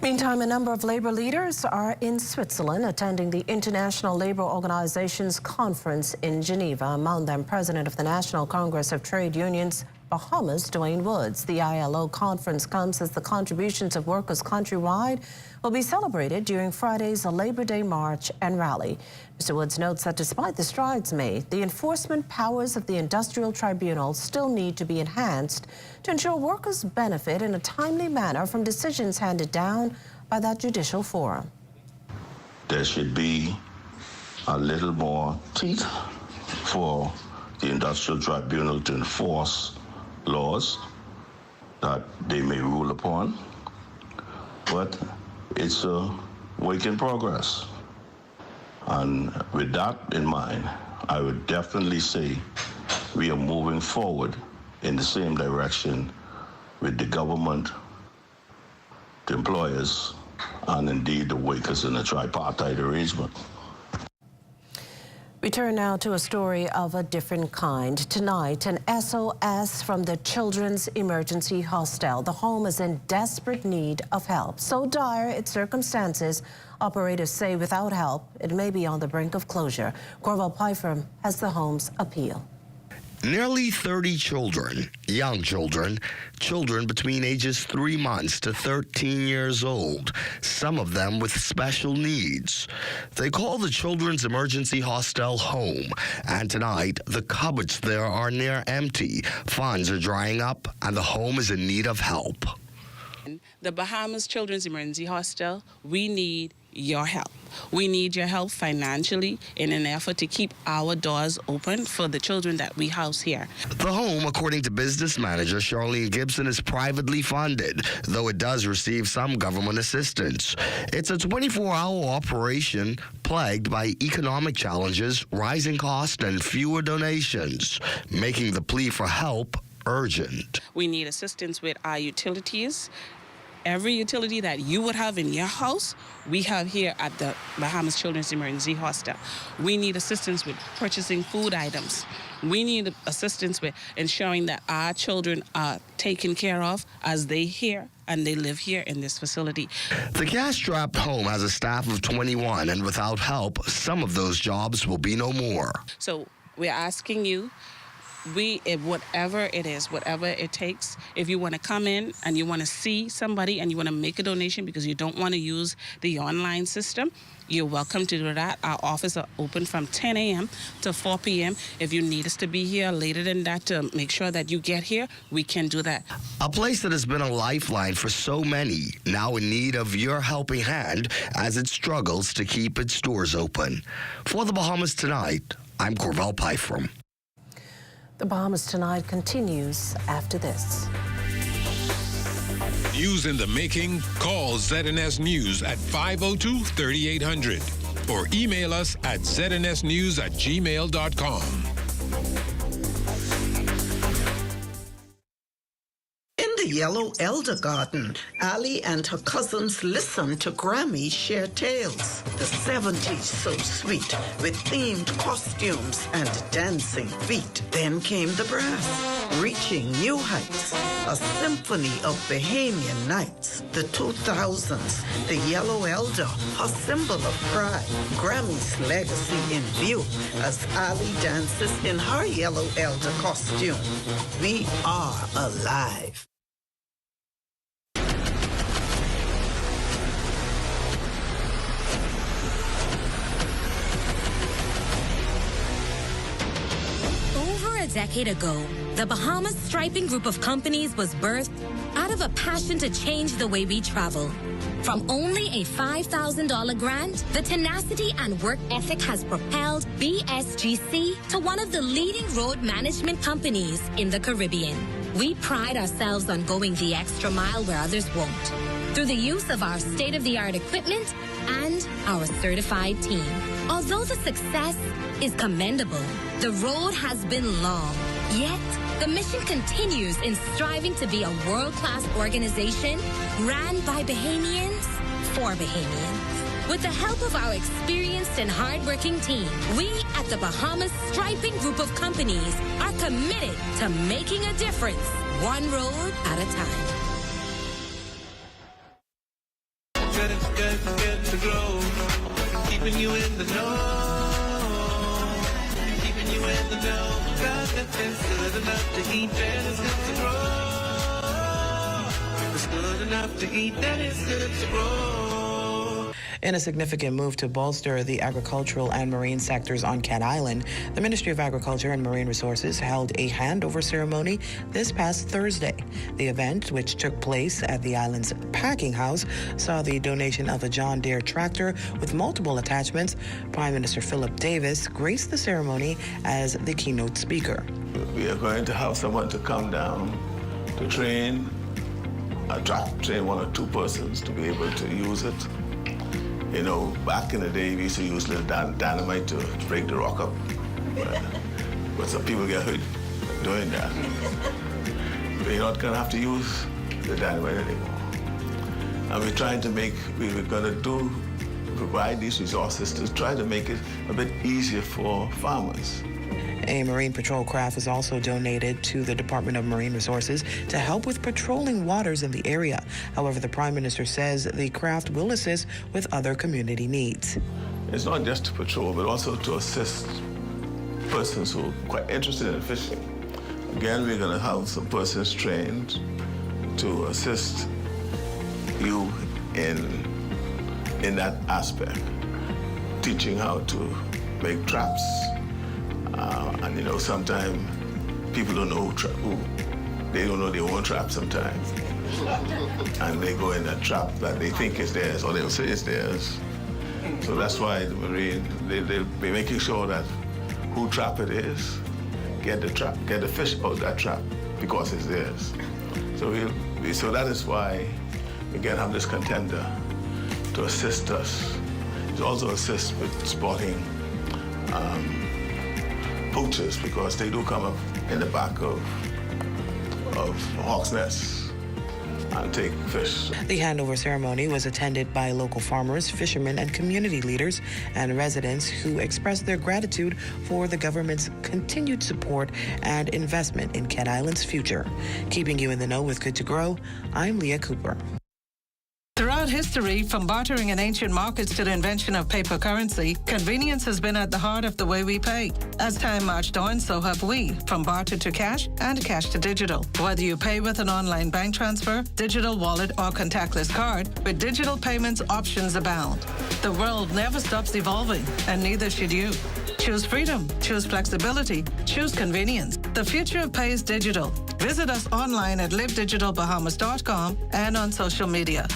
Speaker 7: Meantime, a number of labor leaders are in Switzerland attending the International Labor Organization's conference in Geneva. Among them, President of the National Congress of Trade Unions, Bahamas, Dwayne Woods. The ILO conference comes as the contributions of workers countrywide will be celebrated during Friday's Labor Day March and Rally. Mr. Woods notes that despite the strides made, the enforcement powers of the Industrial Tribunal still need to be enhanced to ensure workers benefit in a timely manner from decisions handed down by that judicial forum.
Speaker 4: There should be a little more teeth for the Industrial Tribunal to enforce laws that they may rule upon, but it's a work in progress. And with that in mind, I would definitely say we are moving forward in the same direction with the government, the employers, and indeed the workers in the tripartite arrangement.
Speaker 7: We turn now to a story of a different kind. Tonight, an SOS from the Children's Emergency Hostel. The home is in desperate need of help. So dire its circumstances, operators say without help, it may be on the brink of closure. Corval Pfeiffer has the home's appeal.
Speaker 5: Nearly 30 children, young children, children between ages 3 months to 13 years old, some of them with special needs. They call the Children's Emergency Hostel home, and tonight the cupboards there are near empty. Funds are drying up, and the home is in need of help.
Speaker 6: The Bahamas Children's Emergency Hostel, we need your help. We need your help financially in an effort to keep our doors open for the children that we house here.
Speaker 5: The home, according to business manager Charlene Gibson, is privately funded, though it does receive some government assistance. It's a 24-hour operation plagued by economic challenges, rising costs, and fewer donations, making the plea for help urgent.
Speaker 6: We need assistance with our utilities. Every utility that you would have in your house, we have here at the Bahamas Children's Emergency Hostel. We need assistance with purchasing food items. We need assistance with ensuring that our children are taken care of as they here and they live here in this facility.
Speaker 5: The cash-strapped home has a staff of 21, and without help, some of those jobs will be no more.
Speaker 6: So we're asking you, whatever it is, whatever it takes, if you want to come in and you want to see somebody and you want to make a donation because you don't want to use the online system, you're welcome to do that. Our offices are open from 10 a.m. to 4 p.m. If you need us to be here later than that to make sure that you get here, we can do that.
Speaker 5: A place that has been a lifeline for so many, now in need of your helping hand as it struggles to keep its doors open. For the Bahamas Tonight, I'm Corval Pyfrom.
Speaker 7: The Bahamas Tonight continues after this.
Speaker 3: News in the making? Call ZNS News at 502-3800 or email us at znsnews@gmail.com.
Speaker 8: In the Yellow Elder Garden, Ali and her cousins listened to Grammy share tales. The 70s so sweet, with themed costumes and dancing feet. Then came the brass, reaching new heights, a symphony of Bahamian nights. The 2000s, the Yellow Elder, a symbol of pride. Grammy's legacy in view as Ali dances in her Yellow Elder costume. We are alive.
Speaker 10: A decade ago, the Bahamas Striping Group of companies was birthed out of a passion to change the way we travel. From only a $5,000 grant, the tenacity and work ethic has propelled BSGC to one of the leading road management companies in the Caribbean. We pride ourselves on going the extra mile where others won't, through the use of our state-of-the-art equipment and our certified team. Although the success is commendable, the road has been long. Yet, the mission continues in striving to be a world-class organization ran by Bahamians for Bahamians. With the help of our experienced and hardworking team, we at the Bahamas Striping Group of companies are committed to making a difference, one road at a time.
Speaker 12: Good to grow, keeping you in the know. Keeping you in the know. God, it's good enough to eat, then it's good to grow. It's good enough to eat, then it's good to grow.
Speaker 13: In a significant move to bolster the agricultural and marine sectors on Cat Island, the Ministry of Agriculture and Marine Resources held a handover ceremony this past Thursday. The event, which took place at the island's packing house, saw the donation of a John Deere tractor with multiple attachments. Prime Minister Philip Davis graced the ceremony as the keynote speaker.
Speaker 14: We are going to have someone to come down to train one or two persons to be able to use it. You know, back in the day, we used to use little dynamite to break the rock up. But some people get hurt doing that. We're not going to have to use the dynamite anymore. And we're trying to we're going to provide these resources to try to make it a bit easier for farmers.
Speaker 13: A Marine Patrol craft was also donated to the Department of Marine Resources to help with patrolling waters in the area. However, the Prime Minister says the craft will assist with other community needs.
Speaker 14: It's not just to patrol, but also to assist persons who are quite interested in fishing. Again, we're going to have some persons trained to assist you in that aspect, teaching how to make traps. And you know, sometimes people don't know they don't know their own trap sometimes. And they go in a trap that they think is theirs, or they'll say it's theirs. So that's why the Marine, they'll be making sure that who trap it is, get the fish out of that trap because it's theirs. So that is why we can have this contender to assist us. It also assists with spotting poachers because they do come up in the back of hawks' nests and take fish.
Speaker 13: The handover ceremony was attended by local farmers, fishermen, and community leaders and residents who expressed their gratitude for the government's continued support and investment in Cat Island's future. Keeping you in the know with Good to Grow, I'm Leah Cooper.
Speaker 1: Throughout history, from bartering in ancient markets to the invention of paper currency, convenience has been at the heart of the way we pay. As time marched on, so have we, from barter to cash and cash to digital. Whether you pay with an online bank transfer, digital wallet, or contactless card, with digital payments, options abound. The world never stops evolving, and neither should you. Choose freedom, choose flexibility, choose convenience. The future of pay is digital. Visit us online at livedigitalbahamas.com and on social media.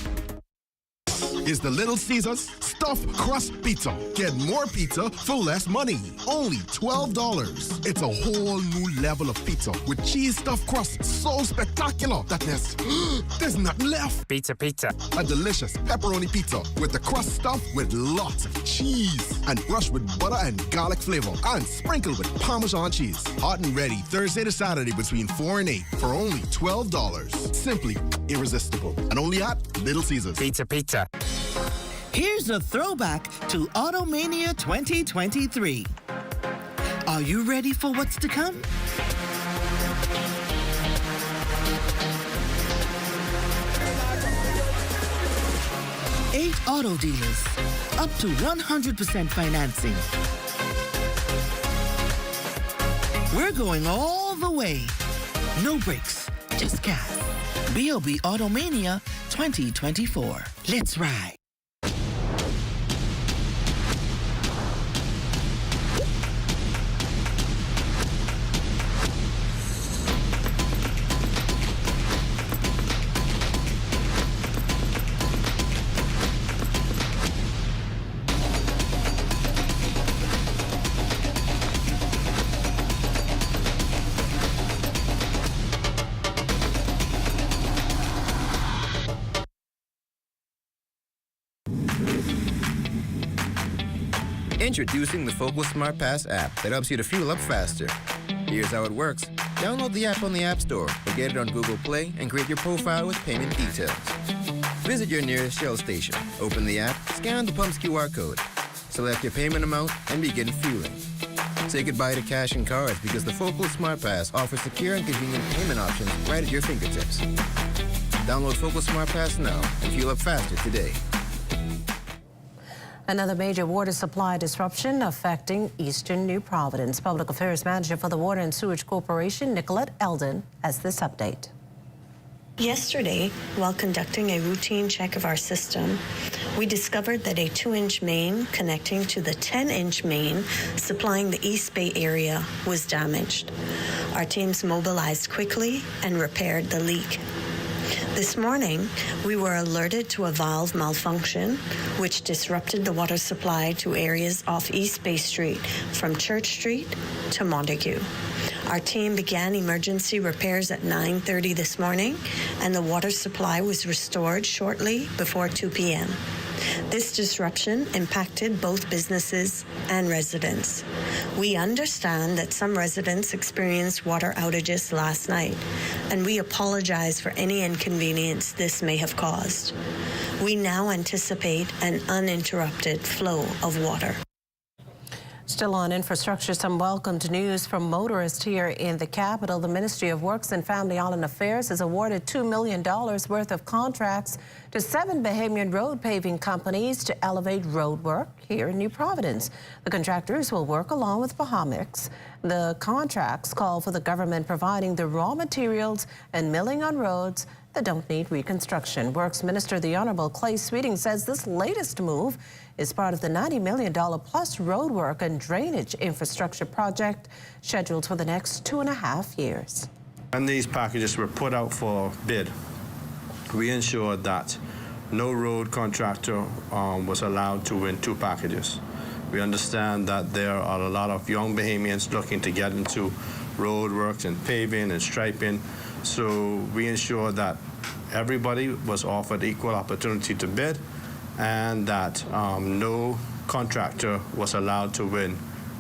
Speaker 15: Is the Little Caesars Stuffed Crust Pizza. Get more pizza for less money. Only $12. It's a whole new level of pizza with cheese stuffed crust so spectacular that there's nothing left.
Speaker 16: Pizza.
Speaker 15: A delicious pepperoni pizza with the crust stuffed with lots of cheese and brushed with butter and garlic flavor and sprinkled with Parmesan cheese. Hot and ready Thursday to Saturday between 4 and 8 for only $12. Simply irresistible. And only at Little Caesars.
Speaker 16: Pizza.
Speaker 17: Here's a throwback to Automania 2023. Are you ready for what's to come? Eight auto dealers, up to 100% financing. We're going all the way. No brakes, just gas. BLB Automania 2024. Let's ride.
Speaker 18: Introducing the Focal Smart Pass app that helps you to fuel up faster. Here's how it works. Download the app on the App Store or get it on Google Play and create your profile with payment details. Visit your nearest Shell station. Open the app, scan the pump's QR code, select your payment amount, and begin fueling. Say goodbye to cash and cards because the Focal Smart Pass offers secure and convenient payment options right at your fingertips. Download Focal Smart Pass now and fuel up faster today.
Speaker 7: Another major water supply disruption affecting eastern New Providence. Public Affairs Manager for the Water and Sewage Corporation, Nicolette Eldon, has this update.
Speaker 19: Yesterday, while conducting a routine check of our system, we discovered that a 2-inch main connecting to the 10-inch main supplying the East Bay area was damaged. Our teams mobilized quickly and repaired the leak. This morning, we were alerted to a valve malfunction, which disrupted the water supply to areas off East Bay Street from Church Street to Montague. Our team began emergency repairs at 9:30 this morning, and the water supply was restored shortly before 2 p.m. This disruption impacted both businesses and residents. We understand that some residents experienced water outages last night, and we apologize for any inconvenience this may have caused. We now anticipate an uninterrupted flow of water.
Speaker 7: Still on infrastructure, some welcomed news from motorists here in the capital. The Ministry of Works and Family Island Affairs has awarded $2 million worth of contracts to 7 Bahamian road paving companies to elevate road work here in New Providence. The contractors will work along with Bahamix. The contracts call for the government providing the raw materials and milling on roads that don't need reconstruction. Works Minister, the Honorable Clay Sweeting, says this latest move is part of the $90 million plus roadwork and drainage infrastructure project scheduled for the next 2.5 years.
Speaker 22: When these packages were put out for bid, we ensured that
Speaker 9: no road contractor was allowed to win 2 packages. We understand that there are a lot of young Bahamians looking to get into road works and paving and striping, so we ensured that everybody was offered equal opportunity to bid, and that no contractor was allowed to win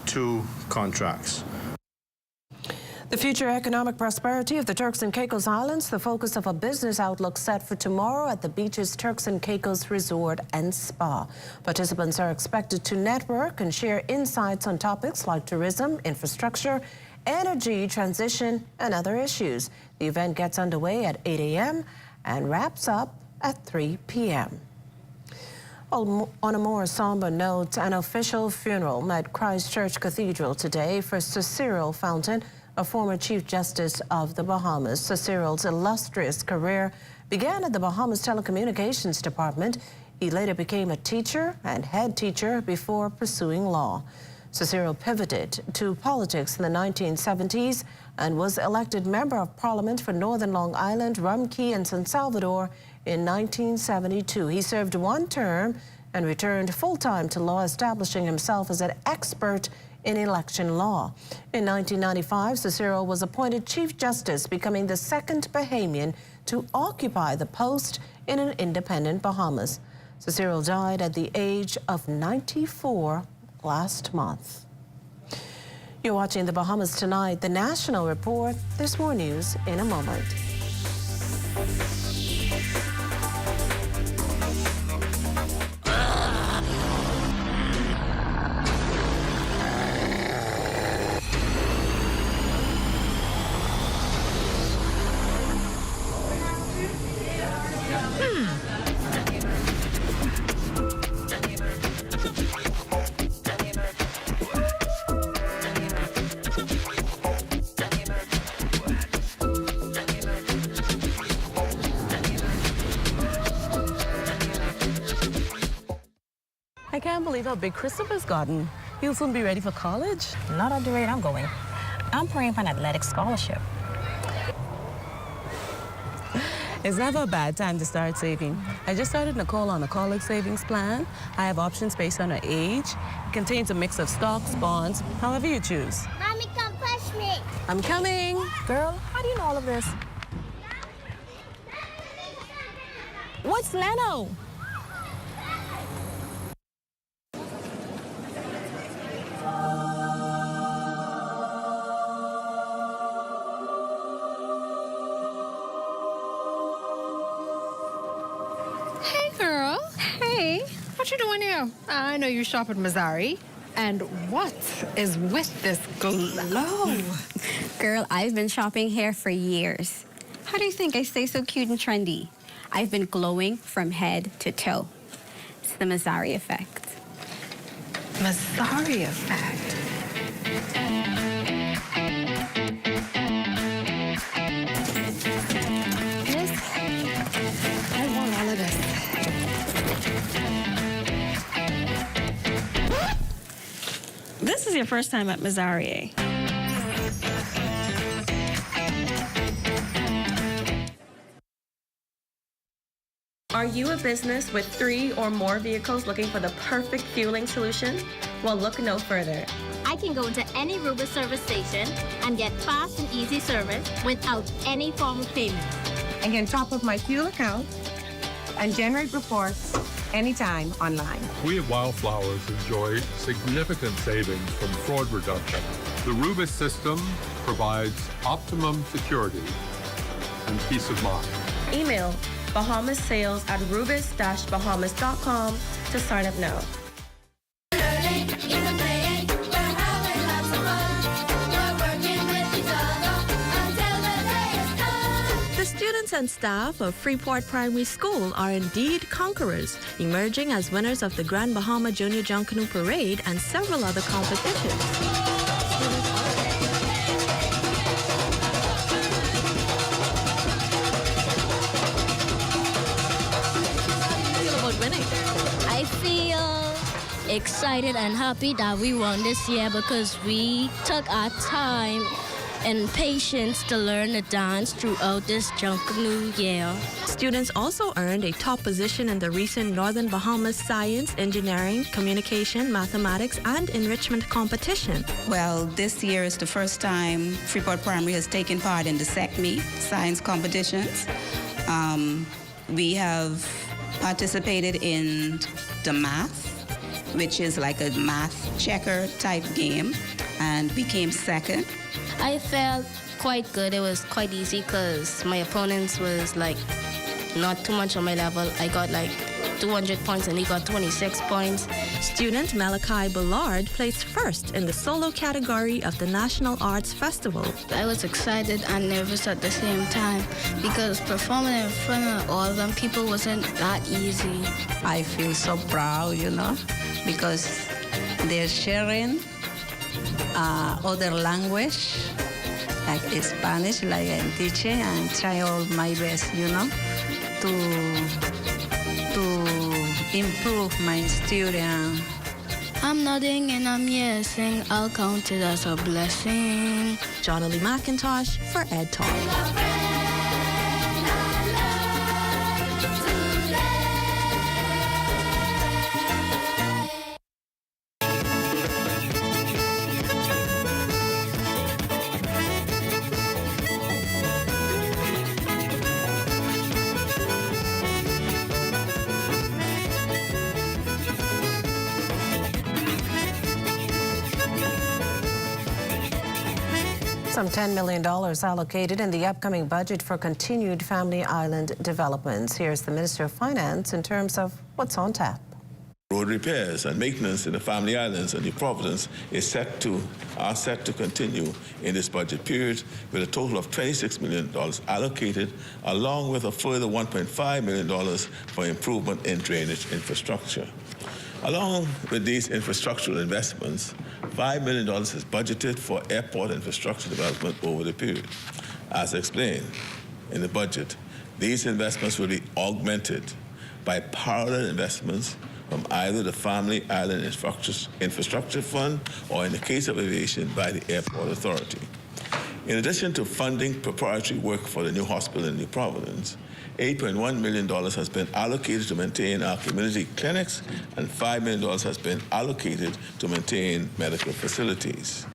Speaker 9: 2 contracts.
Speaker 7: The future economic prosperity of the Turks and Caicos Islands, the focus of a business outlook set for tomorrow at the beach's Turks and Caicos Resort and Spa. Participants are expected to network and share insights on topics like tourism, infrastructure, energy transition, and other issues. The event gets underway at 8 a.m. and wraps up at 3 p.m. On a more somber note, an official funeral at Christchurch Cathedral today for Sir Cyril Fountain, a former Chief Justice of the Bahamas. Sir Cyril's illustrious career began at the Bahamas Telecommunications Department. He later became a teacher and head teacher before pursuing law. Sir Cyril pivoted to politics in the 1970s and was elected Member of Parliament for Northern Long Island, Rum Cay, and San Salvador in 1972. He served 1 term and returned full-time to law, establishing himself as an expert in election law. In 1995, Sir Cyril was appointed Chief Justice, becoming the 2nd Bahamian to occupy the post in an independent Bahamas. Sir Cyril died at the age of 94 last month. You're watching the Bahamas Tonight, the National Report. There's more news in a moment.
Speaker 11: I can't believe how big Christopher's gotten. He'll soon be ready for college.
Speaker 16: Not at the rate I'm going. I'm praying for an athletic scholarship.
Speaker 11: It's never a bad time to start saving. I just started Nicole on a college savings plan. I have options based on her age. It contains a mix of stocks, bonds, however you choose.
Speaker 20: Mommy, come push me.
Speaker 11: I'm coming.
Speaker 16: Girl, how do you know all of this?
Speaker 11: What's Nano?
Speaker 21: What you doing here? I know you shop at Mazzari. And what is with this glow?
Speaker 22: Girl, I've been shopping hair for years. How do you think I stay so cute and trendy? I've been glowing from head to toe. It's the Mazzari effect.
Speaker 21: Mazzari effect? I want all of this.
Speaker 22: This is your first time at Mazzari.
Speaker 23: Are you a business with 3 or more vehicles looking for the perfect fueling solution? Well, look no further.
Speaker 24: I can go to any Rubis service station and get fast and easy service without any form of payment.
Speaker 26: I can top up my fuel account and generate reports anytime online.
Speaker 27: We at Wildflowers enjoy significant savings from fraud reduction. The Rubis system provides optimum security and peace of mind.
Speaker 23: Email bahamassales@rubis-bahamas.com to sign up now.
Speaker 30: Students and staff of Freeport Primary School are indeed conquerors, emerging as winners of the Grand Bahama Junior Junk Canoe Parade and several other competitions.
Speaker 24: I feel excited and happy that we won this year because we took our time and patience to learn the dance throughout this Junkanoo year.
Speaker 30: Students also earned a top position in the recent Northern Bahamas Science, Engineering, Communication, Mathematics, and Enrichment competition.
Speaker 2: Well, this year is the first time Freeport Primary has taken part in the SECME science competitions. We have participated in the math, which is like a math checker type game, and became second.
Speaker 24: I felt quite good. It was quite easy because my opponents was like not too much on my level. I got like 200 points and he got 26 points.
Speaker 30: Student Malachi Ballard placed first in the solo category of the National Arts Festival.
Speaker 24: I was excited and nervous at the same time because performing in front of all of them people wasn't that easy.
Speaker 2: I feel so proud, you know, because they're sharing other language, like Spanish, like I'm teaching, and try all my best, you know, to improve my student.
Speaker 24: I'm nodding and I'm yesing. I'll count it as a blessing.
Speaker 30: Jonalie McIntosh for Ed Talk.
Speaker 7: Some $10 million allocated in the upcoming budget for continued Family Island developments. Here's the Minister of Finance in terms of what's on tap.
Speaker 14: Road repairs and maintenance in the Family Islands and New Providence are set to continue in this budget period with a total of $26 million allocated, along with a further $1.5 million for improvement in drainage infrastructure. Along with these infrastructural investments, $5 million is budgeted for airport infrastructure development over the period. As explained in the budget, these investments will be augmented by parallel investments from either the Family Island Infrastructure Fund or, in the case of aviation, by the Airport Authority. In addition to funding preparatory work for the new hospital in New Providence, $8.1 million has been allocated to maintain our community clinics, and $5 million has been allocated to maintain medical facilities.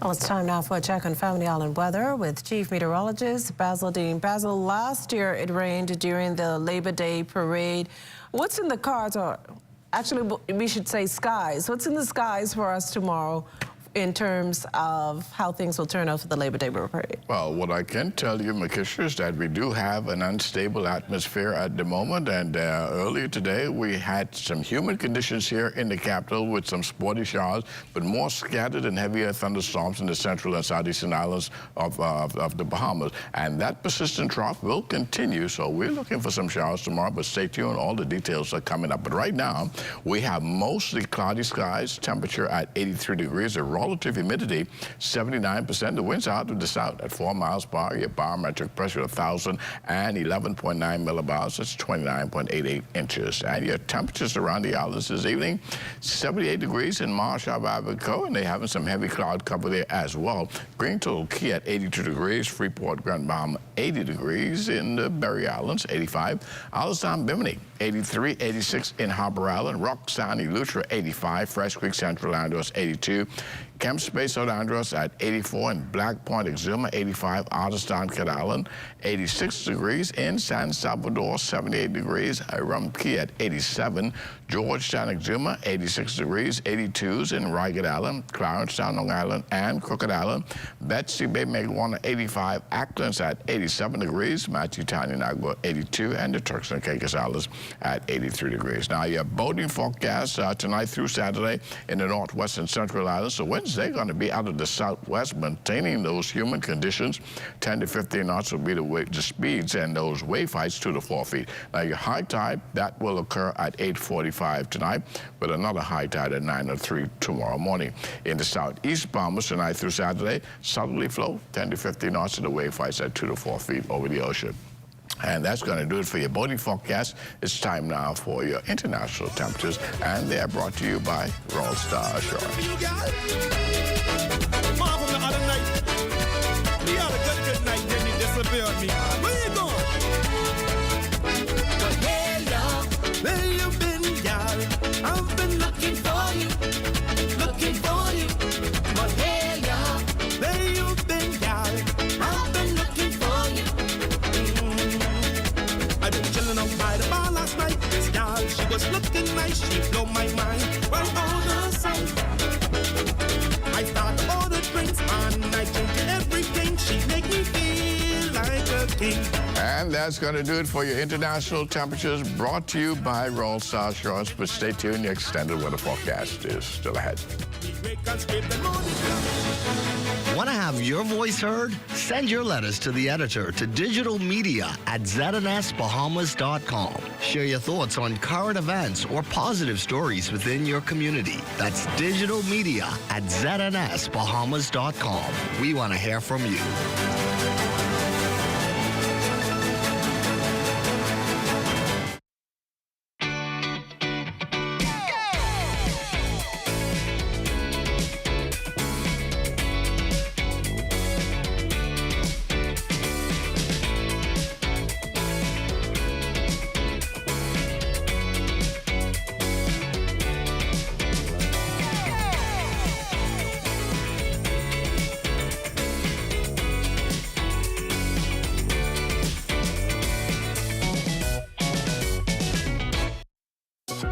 Speaker 7: Well, it's time now for a check on Family Island weather with Chief Meteorologist Basil Dean. Basil, last year it rained during the Labor Day parade. What's in the cards, or actually we should say skies, what's in the skies for us tomorrow in terms of how things will turn out for the Labor Day parade?
Speaker 3: Well, what I can tell you, Makisha, is that we do have an unstable atmosphere at the moment, and earlier today we had some humid conditions here in the capital with some sporty showers, but more scattered and heavier thunderstorms in the central and southeastern islands of the Bahamas. And that persistent trough will continue, so we're looking for some showers tomorrow, but stay tuned, all the details are coming up. But right now, we have mostly cloudy skies, temperature at 83 degrees, relative humidity 79%. The winds out to the south at 4 miles per hour. Your barometric pressure 1,011.9 millibars. That's 29.88 inches. And your temperatures around the islands this evening, 78 degrees in Marshall, Abaco, and they're having some heavy cloud cover there as well. Green Total Key at 82 degrees. Freeport, Grand Bahama, 80 degrees in the Berry Islands, 85. Allenstown, Bimini, 83, 86 in Harbor Island. Rock Sound, Eleuthera, 85. Fresh Creek, Central Andros, 82. Camp Space, St. Andros at 84, and Black Point, Exuma, 85, Artistown, Cat Island, 86 degrees, in San Salvador, 78 degrees, Rum Key at 87, Georgetown, Exuma, 86 degrees, 82s in Rygat Island, Clarencetown, Long Island, and Crooked Island, Betsy Bay, Megawana, 85, Acklands at 87 degrees, Matthew Town, Inagua, 82, and the Turks and Caicos Islands at 83 degrees. Now, your boating forecast tonight through Saturday in the northwest and central islands. So Wednesday, going to be out of the southwest, maintaining those humid conditions. 10 to 15 knots will be the speeds, and those wave heights 2 to 4 feet. Now, your high tide, that will occur at 8:45 tonight, with another high tide at 9:03 tomorrow morning. In the southeast Bahamas tonight through Saturday, southerly flow, 10 to 15 knots, and the wave heights at 2 to 4 feet over the ocean. And that's going to do it for your boating forecast. It's time now for your international temperatures, and they are brought to you by Royal Star Assurance.
Speaker 4: Standing up by the bar last night. This girl, she was looking nice, she blew my mind. Well, all the same, I start to order drinks and I drink everything. She make me feel like a king.
Speaker 3: And that's going to do it for your international temperatures, brought to you by Royal Star Assurance. But stay tuned, the extended weather forecast is still ahead.
Speaker 5: Want to have your voice heard? Send your letters to the editor to digitalmedia@znsbahamas.com. Share your thoughts on current events or positive stories within your community. That's digitalmedia@znsbahamas.com. We want to hear from you.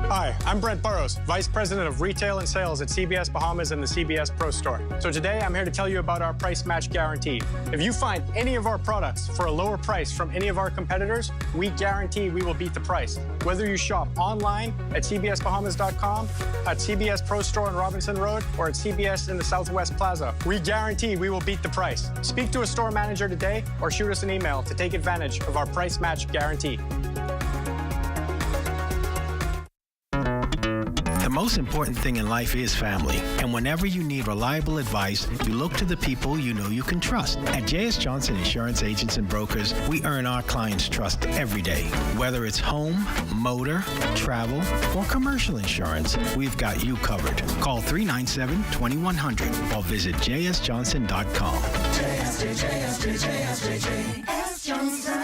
Speaker 6: Hi, I'm Brent Burrows, Vice President of Retail and Sales at CBS Bahamas and the CBS Pro Store. So today I'm here to tell you about our price match guarantee. If you find any of our products for a lower price from any of our competitors, we guarantee we will beat the price. Whether you shop online at cbsbahamas.com, at CBS Pro Store on Robinson Road, or at CBS in the Southwest Plaza, we guarantee we will beat the price. Speak to a store manager today or shoot us an email to take advantage of our price match guarantee.
Speaker 8: The most important thing in life is family. And whenever you need reliable advice, you look to the people you know you can trust. At J.S. Johnson Insurance Agents and Brokers, we earn our clients' trust every day. Whether it's home, motor, travel, or commercial insurance, we've got you covered. Call 397-2100 or visit jsjohnson.com.
Speaker 10: JS Johnson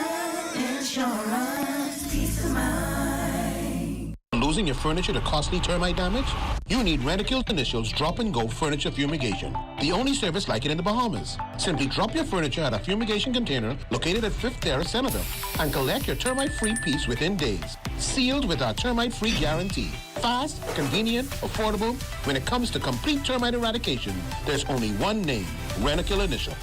Speaker 10: Insurance, peace of mind.
Speaker 12: Losing your furniture to costly termite damage? You need Rentokil's Initials Drop and Go Furniture Fumigation, the only service like it in the Bahamas. Simply drop your furniture at a fumigation container located at 5th Terrace, Senator, and collect your termite-free piece within days. Sealed with our termite-free guarantee. Fast, convenient, affordable. When it comes to complete termite eradication, there's only one name, Rentokil Initial.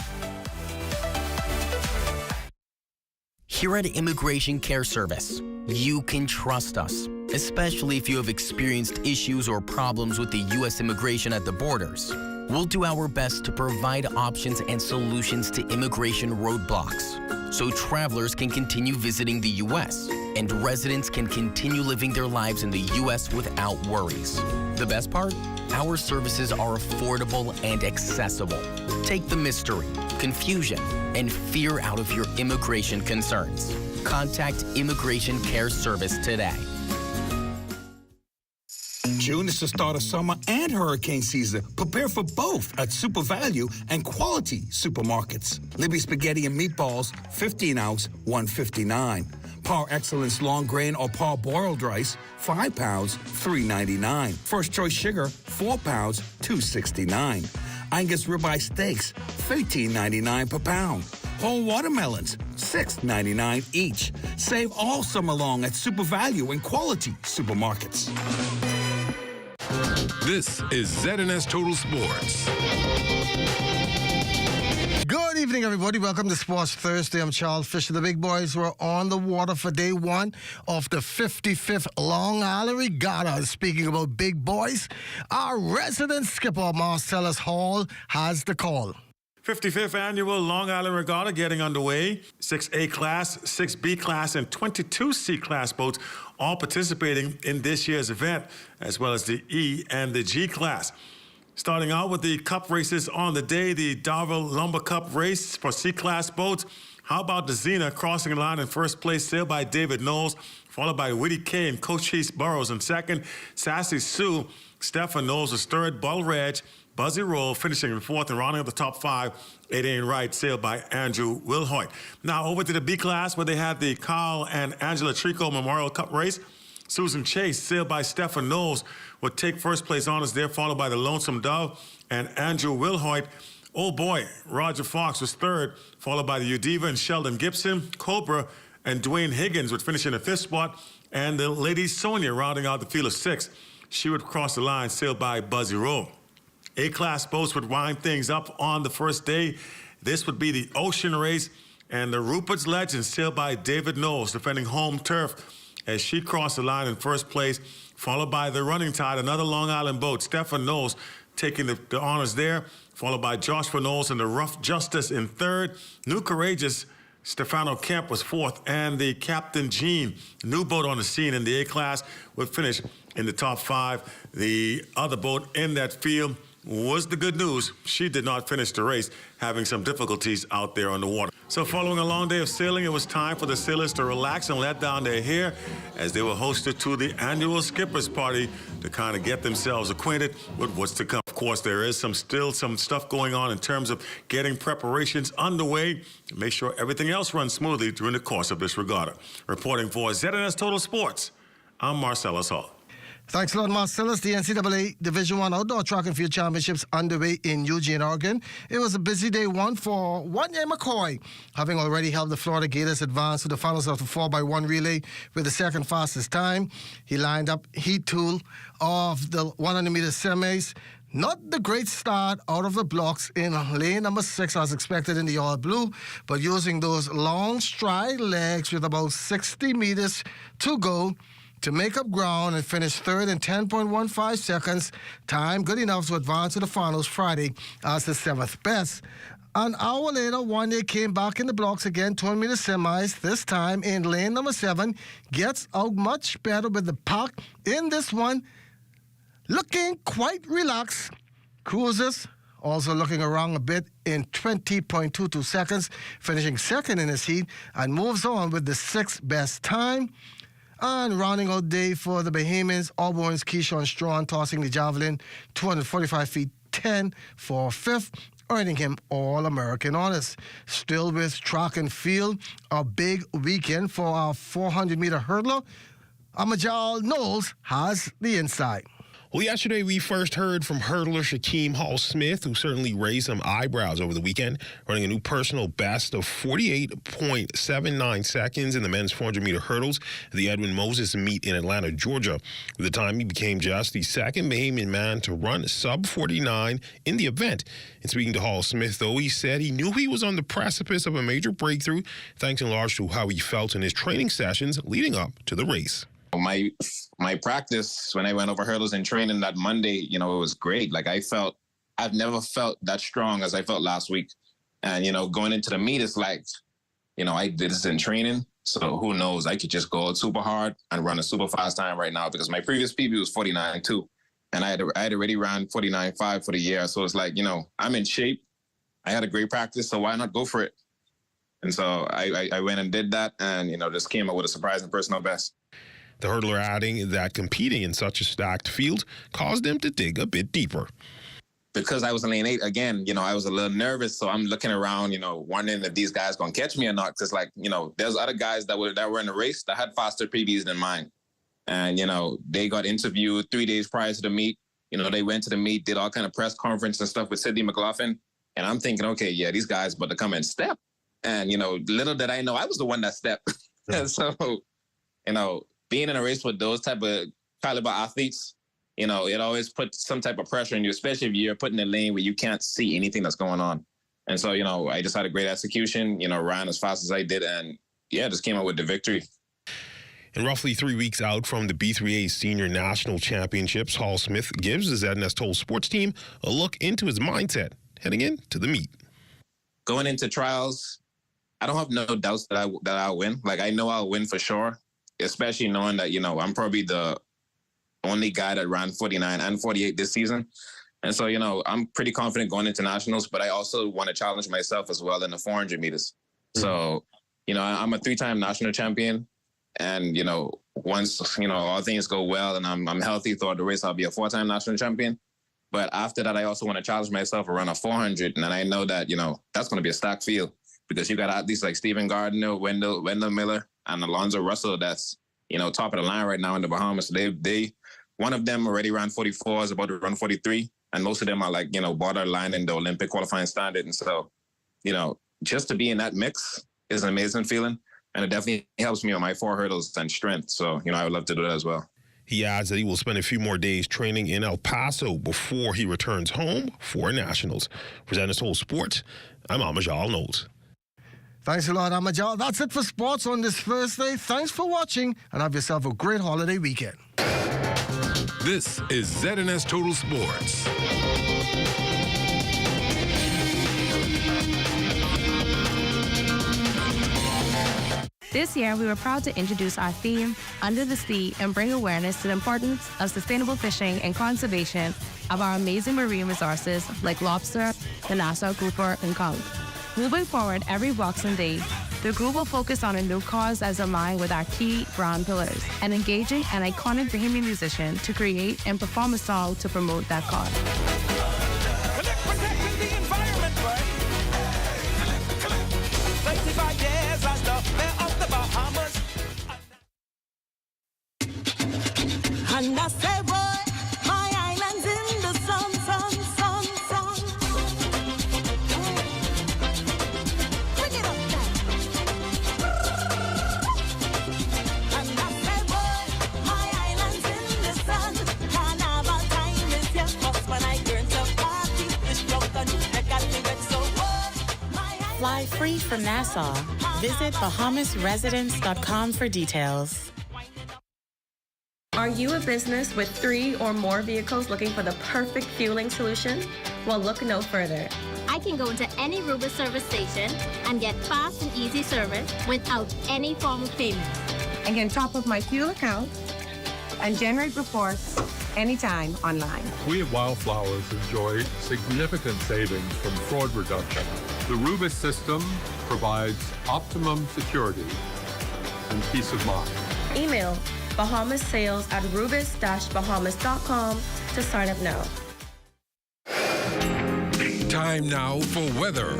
Speaker 20: Here at Immigration Care Service, you can trust us, especially if you have experienced issues or problems with the U.S. immigration at the borders. We'll do our best to provide options and solutions to immigration roadblocks, so travelers can continue visiting the U.S. and residents can continue living their lives in the U.S. without worries. The best part? Our services are affordable and accessible. Take the mystery, confusion, and fear out of your immigration concerns. Contact Immigration Care Service today.
Speaker 25: June is the start of summer and hurricane season. Prepare for both at Super Value and Quality Supermarkets. Libby Spaghetti and Meatballs, 15-ounce, $1.59. Par Excellence Long Grain or Par Boiled Rice, 5 pounds, $3.99. First Choice Sugar, 4 pounds, $2.69. Angus Ribeye Steaks, $13.99 per pound. Whole watermelons, $6.99 each. Save all summer long at Super Value and Quality Supermarkets.
Speaker 28: This is ZNS Total Sports.
Speaker 29: Good evening, everybody. Welcome to Sports Thursday. I'm Charles Fisher. The big boys were on the water for day one of the 55th Long Island Regatta. Speaking about big boys, our resident skipper, Marcellus Hall, has the call.
Speaker 31: 55th Annual Long Island Regatta getting underway. 6A class, 6B class, and 22 C class boats all participating in this year's event, as well as the E and the G class. Starting out with the cup races on the day, the Darville Lumber Cup race for C class boats. How about the Xena crossing the line in first place, sailed by David Knowles, followed by Whitty K and Cochise Burrows in second. Sassy Sue, Stephen Knowles was third. Bull Reg, Buzzy Roll finishing in fourth, and rounding up the top five, It Ain't Right, sailed by Andrew Wilhoit. Now over to the B class, where they had the Carl and Angela Trico Memorial Cup race. Susan Chase, sailed by Stephen Knowles, would take first place honors there, followed by the Lonesome Dove and Andrew Wilhoit. Old Boy, Roger Fox was third, followed by the Udiva and Sheldon Gibson. Cobra and Dwayne Higgins would finish in the 5th spot, and the lady Sonia rounding out the field of 6. She would cross the line, sailed by Buzzy Rowe. A-class boats would wind things up on the first day. This would be the Ocean Race, and the Rupert's Legend, sailed by David Knowles, defending home turf, as she crossed the line in 1st place, followed by the Running Tide, another Long Island boat, Stefan Knowles taking the honors there, followed by Joshua Knowles and the Rough Justice in 3rd. New Courageous Stefano Kemp was 4th, and the Captain Jean, new boat on the scene in the A-class, would finish in the top 5. The other boat in that field was the good news. She did not finish the race, having some difficulties out there on the water. So following a long day of sailing, it was time for the sailors to relax and let down their hair as they were hosted to the annual Skipper's Party to kind of get themselves acquainted with what's to come. Of course, there is still some stuff going on in terms of getting preparations underway to make sure everything else runs smoothly during the course of this regatta. Reporting for ZNS Total Sports, I'm Marcellus Hall.
Speaker 29: Thanks a lot, Marcellus. The NCAA Division I Outdoor Track and Field Championships underway in Eugene, Oregon. It was a busy day one for Wanya McCoy, having already helped the Florida Gators advance to the finals of the 4x1 relay with the 2nd fastest time. He lined up Heat 2 of the 100-meter semis. Not the great start out of the blocks in lane number 6 as expected in the all blue, but using those long stride legs with about 60 meters to go to make up ground and finish 3rd in 10.15 seconds. Time good enough to advance to the finals Friday as the 7th best. An hour later, Wanya came back in the blocks again, 200-meter semis, this time in lane number 7. Gets out much better with the pack in this one, looking quite relaxed. Cruises also looking around a bit in 20.22 seconds, finishing 2nd in his heat, and moves on with the 6th best time. And rounding out day for the Bahamians, Auburn's Keyshawn Strawn tossing the javelin 245 feet 10 for 5th, earning him All-American honors. Still with track and field, a big weekend for our 400-meter hurdler. Amajal Knowles has the insight.
Speaker 1: Well, yesterday we first heard from hurdler Shaquem Hall-Smith, who certainly raised some eyebrows over the weekend, running a new personal best of 48.79 seconds in the men's 400-meter hurdles at the Edwin Moses meet in Atlanta, Georgia. At the time, he became just the 2nd Bahamian man to run sub-49 in the event. And speaking to Hall-Smith, though, he said he knew he was on the precipice of a major breakthrough, thanks in large to how he felt in his training sessions leading up to the race.
Speaker 9: My practice when I went over hurdles and training that Monday, it was great. Like I've never felt that strong as I felt last week. And, going into the meet, it's like, I did this in training. So who knows? I could just go out super hard and run a super fast time right now because my previous PB was 49.2. And I had already ran 49.5 for the year. So it's like, I'm in shape. I had a great practice. So why not go for it? And so I went and did that and, just came up with a surprising personal best.
Speaker 1: The hurdler adding that competing in such a stacked field caused them to dig a bit deeper.
Speaker 9: Because I was in lane 8, again, I was a little nervous. So I'm looking around, wondering if these guys going to catch me or not. Because, there's other guys that were in the race that had faster PBs than mine. And, they got interviewed 3 days prior to the meet. They went to the meet, did all kind of press conference and stuff with Sidney McLaughlin. And I'm thinking, okay, yeah, these guys about to come and step. And, little did I know I was the one that stepped. And so, being in a race with those type of caliber athletes, it always puts some type of pressure on you, especially if you're put in a lane where you can't see anything that's going on. And so, I just had a great execution, ran as fast as I did, and just came out with the victory.
Speaker 1: And roughly 3 weeks out from the B3A Senior National Championships, Hall-Smith gives the ZNS Toll Sports team a look into his mindset heading into the meet.
Speaker 9: Going into trials, I don't have no doubts that I'll win. Like, I know I'll win for sure. Especially knowing that, I'm probably the only guy that ran 49 and 48 this season. And so, I'm pretty confident going into nationals, but I also want to challenge myself as well in the 400 meters. Mm-hmm. So, I'm a 3-time national champion. And, once, all things go well and I'm healthy throughout the race, I'll be a 4-time national champion. But after that, I also want to challenge myself around a 400. And I know that, that's going to be a stacked field because you got athletes like Stephen Gardner, Wendell Miller, and Alonzo Russell that's, top of the line right now in the Bahamas. They one of them already ran 44, is about to run 43, and most of them are like, borderline in the Olympic qualifying standard. And so, just to be in that mix is an amazing feeling. And it definitely helps me on my 4 hurdles and strength. So, I would love to do that as well.
Speaker 1: He adds that he will spend a few more days training in El Paso before he returns home for Nationals. For ZNS Total Sports, I'm Amajal Knowles.
Speaker 29: Thanks a lot, Amajal. That's it for sports on this Thursday. Thanks for watching, and have yourself a great holiday weekend.
Speaker 28: This is ZNS Total Sports.
Speaker 24: This year, we were proud to introduce our theme, Under the Sea, and bring awareness to the importance of sustainable fishing and conservation of our amazing marine resources like lobster, the Nassau grouper, and conch. Moving forward every Boxing Day, the group will focus on a new cause as aligned with our key brand pillars and engaging an iconic Bahamian musician to create and perform a song to promote that cause.
Speaker 4: Protecting the environment, right? 35 years as the mayor of the Bahamas. And I say, boy, my island's in the sun, sun, sun, sun. Bring it up now. And I say, boy, my island's in the sun. Carnival time is here. 'Cause when I turn to party, it's drunk and I got me wet, so what?
Speaker 11: Fly free from Nassau. Visit BahamasResidence.com for details.
Speaker 23: Are you a business with 3 or more vehicles looking for the perfect fueling solution? Well, look no further.
Speaker 13: I can go into any Rubis service station and get fast and easy service without any form of payment.
Speaker 24: I can top up my fuel account and generate reports anytime online.
Speaker 15: We at Wildflowers enjoy significant savings from fraud reduction. The Rubis system provides optimum security and peace of mind.
Speaker 23: Email bahamassales@rubis-bahamas.com to sign up now.
Speaker 28: Time now for weather.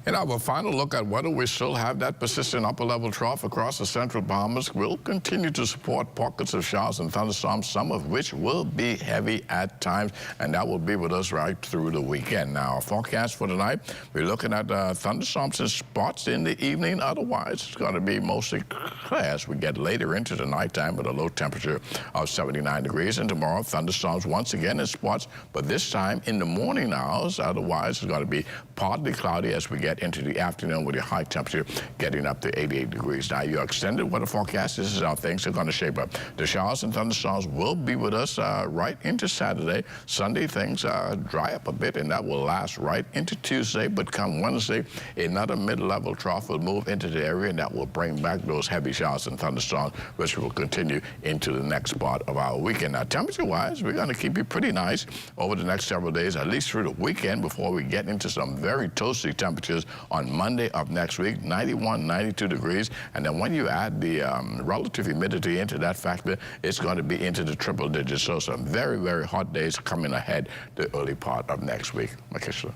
Speaker 3: In our final look at weather, we still have that persistent upper-level trough across the central Bahamas. We'll continue to support pockets of showers and thunderstorms, some of which will be heavy at times, and that will be with us right through the weekend. Now, our forecast for tonight, we're looking at thunderstorms in spots in the evening. Otherwise, it's going to be mostly clear as we get later into the nighttime with a low temperature of 79 degrees. And tomorrow, thunderstorms once again in spots, but this time in the morning hours. Otherwise, it's going to be partly cloudy as we get into the afternoon with a high temperature getting up to 88 degrees. Now, your extended weather forecast, this is how things are going to shape up. The showers and thunderstorms will be with us right into Saturday. Sunday, things dry up a bit, and that will last right into Tuesday. But come Wednesday, another mid-level trough will move into the area, and that will bring back those heavy showers and thunderstorms, which will continue into the next part of our weekend. Now, temperature-wise, we're going to keep it pretty nice over the next several days, at least through the weekend, before we get into some very toasty temperatures on Monday of next week, 91, 92 degrees. And then when you add the relative humidity into that factor, it's going to be into the triple digits. So some very, very hot days coming ahead the early part of next week. Makishla.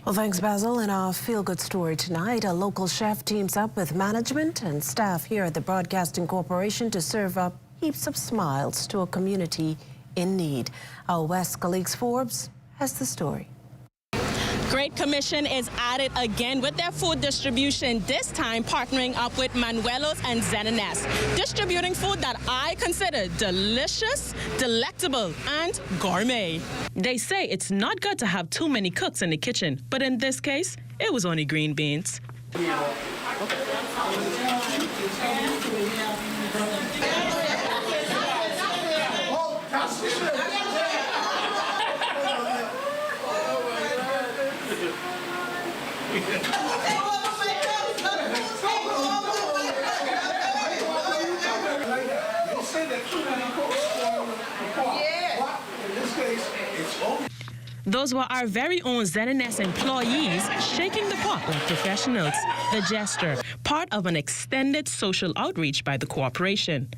Speaker 7: Well, thanks, Basil. In our feel-good story tonight, a local chef teams up with management and staff here at the Broadcasting Corporation to serve up heaps of smiles to a community in need. Our West colleagues Forbes has the story.
Speaker 16: Great Commission is at it again with their food distribution, this time partnering up with Manuelos and ZNS, distributing food that I consider delicious, delectable, and gourmet.
Speaker 17: They say it's not good to have too many cooks in the kitchen, but in this case, it was only green beans. Those were our very own ZNS employees shaking the pot like professionals. The gesture, part of an extended social outreach by the corporation.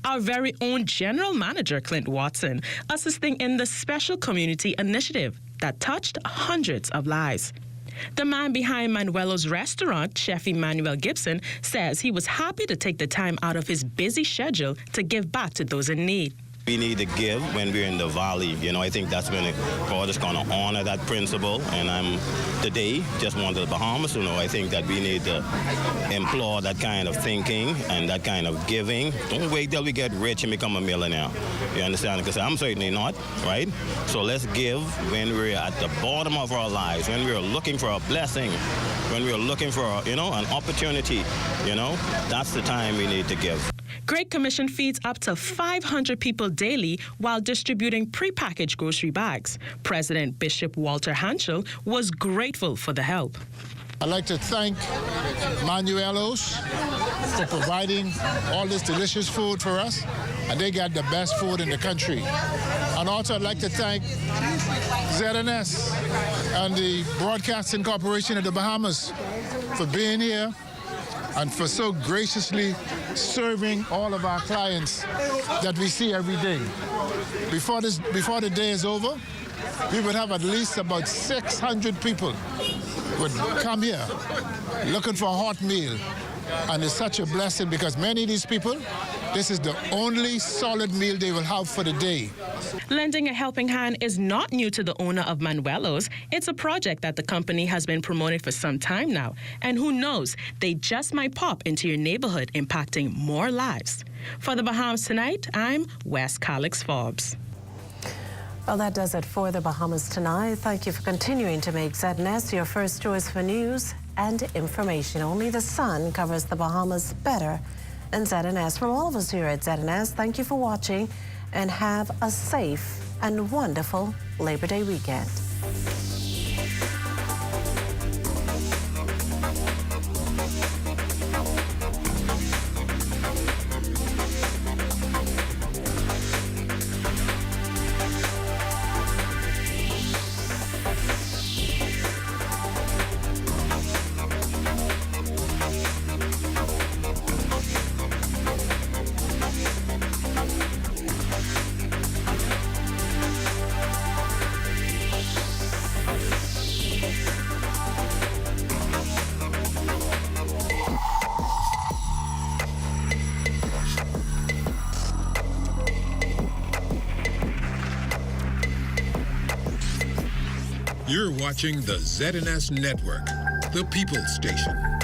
Speaker 17: Our very own general manager, Clint Watson, assisting in the special community initiative that touched hundreds of lives. The man behind Manuelo's restaurant, Chef Emmanuel Gibson, says he was happy to take the time out of his busy schedule to give back to those in need.
Speaker 2: We need to give when we're in the valley. You know, I think that's when God is going to honor that principle. And I'm today just wanted the Bahamas to know I think that we need to implore that kind of thinking and that kind of giving. Don't wait till we get rich and become a millionaire. You understand? Because I'm certainly not, right? So let's give when we're at the bottom of our lives, when we're looking for a blessing, when we're looking for, an opportunity, that's the time we need to give.
Speaker 17: Great Commission feeds up to 500 people daily while distributing prepackaged grocery bags. President Bishop Walter Hanschel was grateful for the help.
Speaker 5: I'd like to thank Manuelos for providing all this delicious food for us, and they got the best food in the country. And also I'd like to thank ZNS and the Broadcasting Corporation of the Bahamas for being here and for so graciously serving all of our clients that we see every day. Before the day is over, we would have at least about 600 people would come here looking for a hot meal. And it's such a blessing because many of these people, this is the only solid meal they will have for the day.
Speaker 17: Lending a helping hand is not new to the owner of Manuelos. It's a project that the company has been promoting for some time now. And who knows, they just might pop into your neighborhood, impacting more lives. For the Bahamas Tonight, I'm Wes Calix-Forbes.
Speaker 7: Well, that does it for the Bahamas Tonight. Thank you for continuing to make ZNS your first choice for news and information. Only the sun covers the Bahamas better than ZNS. From all of us here at ZNS, thank you for watching and have a safe and wonderful Labor Day weekend.
Speaker 28: You're watching the ZNS Network, the People's Station.